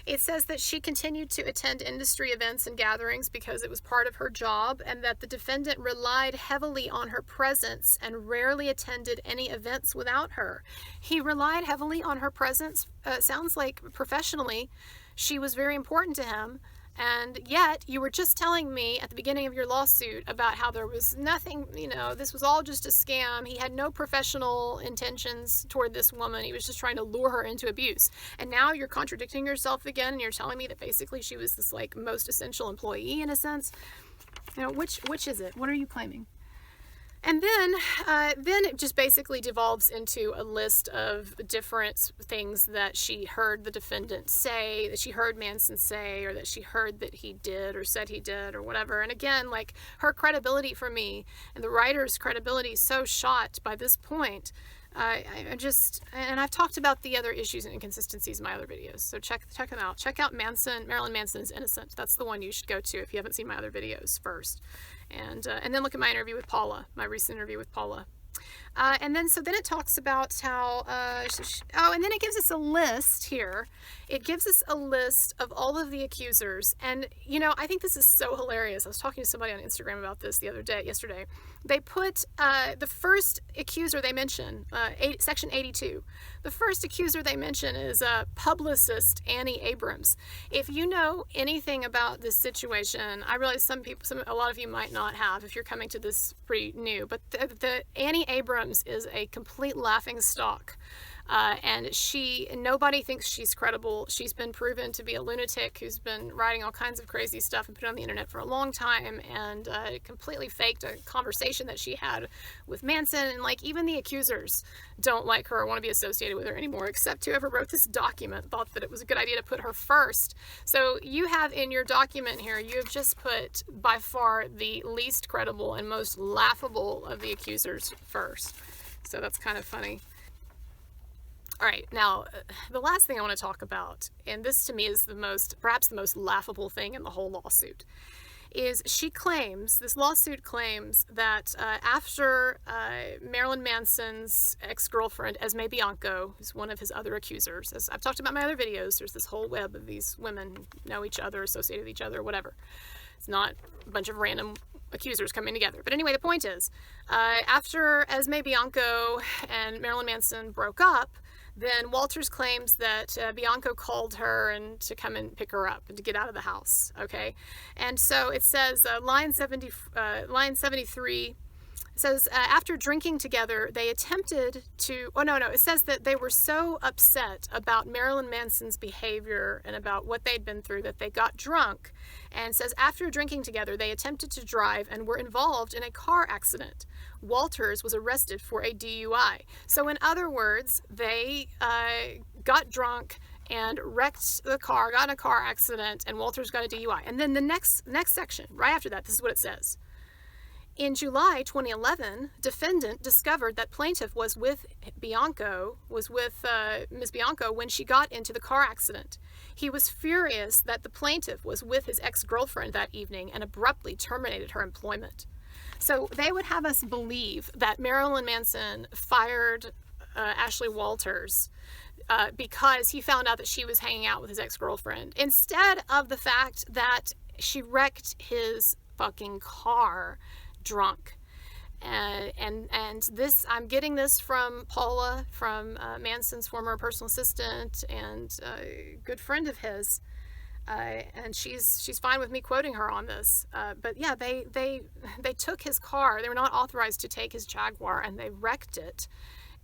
It says that she continued to attend industry events and gatherings because it was part of her job, and that the defendant relied heavily on her presence and rarely attended any events without her. He relied heavily on her presence. Sounds like professionally she was very important to him. And yet, you were just telling me at the beginning of your lawsuit about how there was nothing, this was all just a scam. He had no professional intentions toward this woman. He was just trying to lure her into abuse. And now you're contradicting yourself again, and you're telling me that basically she was this, like, most essential employee in a sense. Which is it? What are you claiming? And then it just basically devolves into a list of different things that she heard the defendant say, that she heard Manson say, or that she heard that he did or said he did or whatever. And again, like, her credibility for me and the writer's credibility is so shot by this point And I've talked about the other issues and inconsistencies in my other videos, so check them out. Check out Marilyn Manson is Innocent. That's the one you should go to if you haven't seen my other videos first, and then look at my interview with Paula, my recent interview with Paula. And then it talks about how, and then it gives us a list here. It gives us a list of all of the accusers. And, I think this is so hilarious. I was talking to somebody on Instagram about this yesterday. They put the first accuser they mention, Section 82. The first accuser they mention is publicist Annie Abrams. If you know anything about this situation, I realize a lot of you might not have if you're coming to this pretty new, but the Annie Abrams is a complete laughing stock. And nobody thinks she's credible. She's been proven to be a lunatic who's been writing all kinds of crazy stuff and put it on the internet for a long time, and completely faked a conversation that she had with Manson. And even the accusers don't like her or want to be associated with her anymore, except whoever wrote this document thought that it was a good idea to put her first. So you have in your document here, you have just put by far the least credible and most laughable of the accusers first. So that's kind of funny. All right, now, the last thing I want to talk about, and this to me is perhaps the most laughable thing in the whole lawsuit, is this lawsuit claims that after Marilyn Manson's ex-girlfriend, Esme Bianco, who's one of his other accusers, as I've talked about in my other videos, there's this whole web of these women who know each other, associated with each other, whatever. It's not a bunch of random accusers coming together. But anyway, the point is, after Esme Bianco and Marilyn Manson broke up, then Walters claims that Bianco called her and to come and pick her up and to get out of the house, okay? And so it says, line 73, it says, after drinking together, they attempted to, it says that they were so upset about Marilyn Manson's behavior and about what they'd been through that they got drunk. And it says, after drinking together, they attempted to drive and were involved in a car accident. Walters was arrested for a DUI. So in other words, they got drunk and wrecked the car, got in a car accident, and Walters got a DUI. And then the next section, right after that, this is what it says. In July 2011, defendant discovered that plaintiff was with Ms. Bianco when she got into the car accident. He was furious that the plaintiff was with his ex-girlfriend that evening and abruptly terminated her employment. So they would have us believe that Marilyn Manson fired Ashley Walters because he found out that she was hanging out with his ex-girlfriend, instead of the fact that she wrecked his fucking car drunk. And this, I'm getting this from Paula, from Manson's former personal assistant and a good friend of his, and she's fine with me quoting her on this. But yeah, they took his car. They were not authorized to take his Jaguar, and they wrecked it.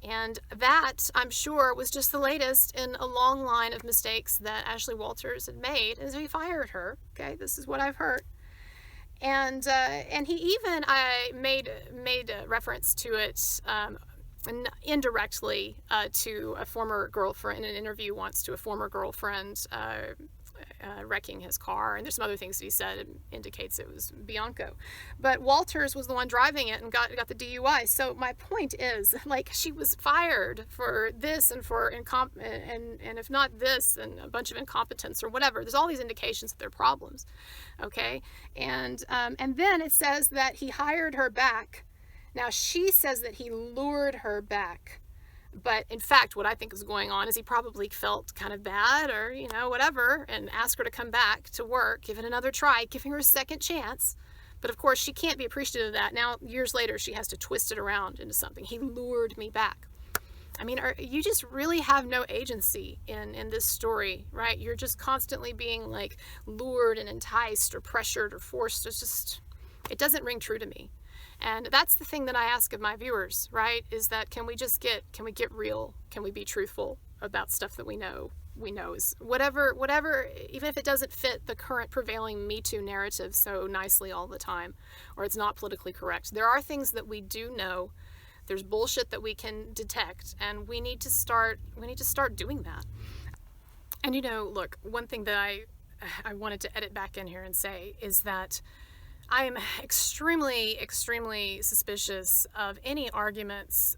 And that, I'm sure, was just the latest in a long line of mistakes that Ashley Walters had made, and so he fired her. Okay, this is what I've heard. And he even made a reference to it indirectly to a former girlfriend in an interview once, to a former girlfriend wrecking his car, and there's some other things that he said it indicates it was Bianco, but Walters was the one driving it and got the DUI. So my point is, she was fired for this and for and if not this, and a bunch of incompetence or whatever. There's all these indications that there are problems, okay? And then it says that he hired her back. Now she says that he lured her back. But in fact, what I think is going on is he probably felt kind of bad or, whatever, and asked her to come back to work, give it another try, giving her a second chance. But of course, she can't be appreciative of that. Now, years later, she has to twist it around into something. He lured me back. I mean, you just really have no agency in this story, right? You're just constantly being lured and enticed or pressured or forced. It doesn't ring true to me. And that's the thing that I ask of my viewers, right? Is that can we get real? Can we be truthful about stuff that we know is whatever, even if it doesn't fit the current prevailing Me Too narrative so nicely all the time, or it's not politically correct. There are things that we do know. There's bullshit that we can detect, and we need to start doing that. And look, one thing that I wanted to edit back in here and say is that I'm extremely, extremely suspicious of any arguments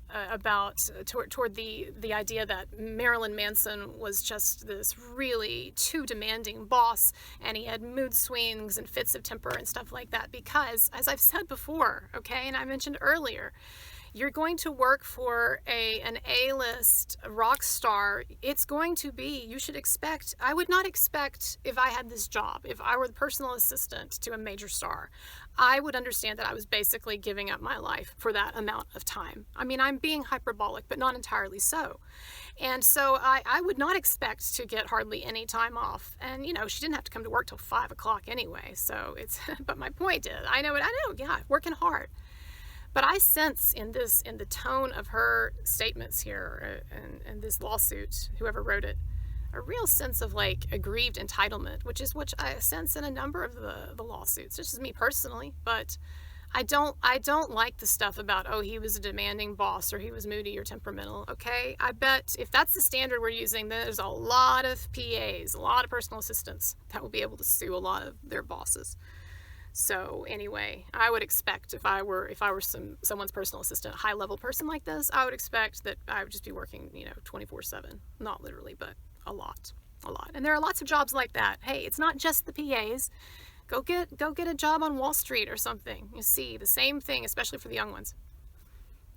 toward the idea that Marilyn Manson was just this really too demanding boss, and he had mood swings and fits of temper and stuff like that. Because, as I've said before, okay, and I mentioned earlier, you're going to work for an A-list rock star. It's going to be, you should expect, I would not expect, if I had this job, if I were the personal assistant to a major star, I would understand that I was basically giving up my life for that amount of time. I mean, I'm being hyperbolic, but not entirely so. And so I would not expect to get hardly any time off. And, you know, she didn't have to come to work till 5 o'clock anyway. So it's, but my point is, yeah, working hard. But I sense in the tone of her statements here and this lawsuit, whoever wrote it, a real sense of like aggrieved entitlement, which I sense in a number of the lawsuits. This is me personally, but I don't like the stuff about, oh, he was a demanding boss or he was moody or temperamental. Okay, I bet if that's the standard we're using, then there's a lot of PAs, a lot of personal assistants that will be able to sue a lot of their bosses. So anyway, I would expect if I were someone's personal assistant, a high-level person like this, I would expect that I would just be working, 24/7. Not literally, but a lot. And there are lots of jobs like that. Hey, it's not just the PAs. Go get a job on Wall Street or something. You see, the same thing, especially for the young ones.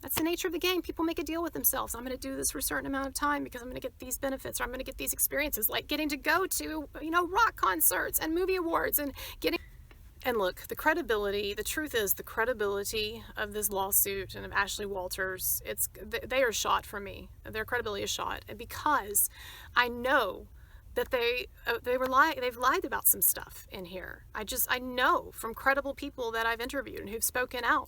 That's the nature of the game. People make a deal with themselves. I'm going to do this for a certain amount of time because I'm going to get these benefits, or I'm going to get these experiences, like getting to go to, rock concerts and movie awards and getting. And look, the truth is the credibility of this lawsuit and of Ashley Walters, they are shot for me. Their credibility is shot. And because I know that they've lied about some stuff in here. I know from credible people that I've interviewed and who've spoken out.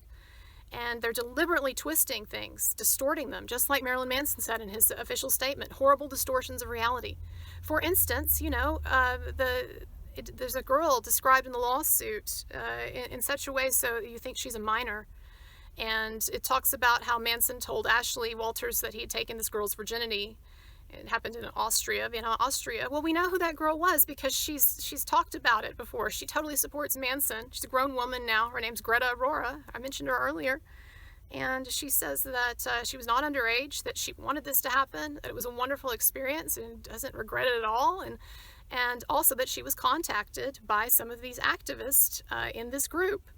And they're deliberately twisting things, distorting them, just like Marilyn Manson said in his official statement, horrible distortions of reality. For instance, there's a girl described in the lawsuit in such a way so you think she's a minor. And it talks about how Manson told Ashley Walters that he had taken this girl's virginity. It happened in Austria, Vienna, Austria. Well, we know who that girl was because she's talked about it before. She totally supports Manson. She's a grown woman now. Her name's Greta Aurora. I mentioned her earlier. And she says that she was not underage, that she wanted this to happen, that it was a wonderful experience and doesn't regret it at all. And also that she was contacted by some of these activists in this group,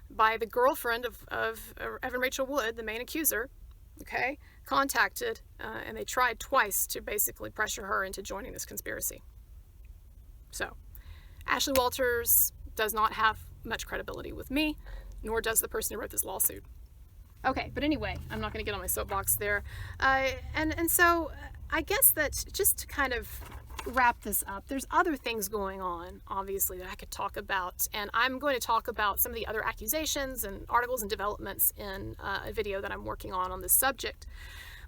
by the girlfriend of Evan Rachel Wood, the main accuser, okay, contacted, and they tried twice to basically pressure her into joining this conspiracy. So, Ashley Walters does not have much credibility with me, nor does the person who wrote this lawsuit. Okay, but anyway, I'm not going to get on my soapbox there. And so I guess that just to kind of wrap this up, there's other things going on, obviously, that I could talk about. And I'm going to talk about some of the other accusations and articles and developments in a video that I'm working on this subject.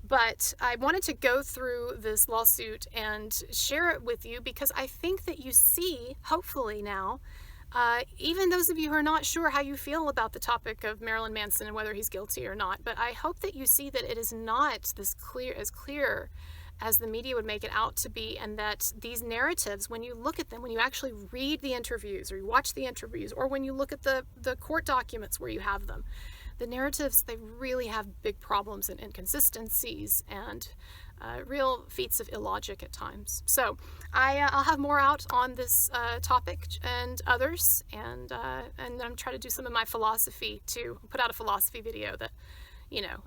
But I wanted to go through this lawsuit and share it with you because I think that you see, hopefully now, even those of you who are not sure how you feel about the topic of Marilyn Manson and whether he's guilty or not, but I hope that you see that it is not as clear as the media would make it out to be, and that these narratives, when you look at them, when you actually read the interviews or you watch the interviews, or when you look at the court documents where you have them, the narratives, they really have big problems and inconsistencies and real feats of illogic at times. So I'll have more out on this topic and others, and I'm trying to do some of my philosophy too. Put out a philosophy video that,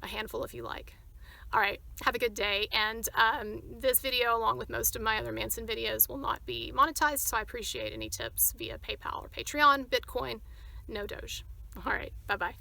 a handful if you like. All right, have a good day. And this video, along with most of my other Manson videos, will not be monetized, so I appreciate any tips via PayPal or Patreon, Bitcoin, no Doge. All right, bye-bye.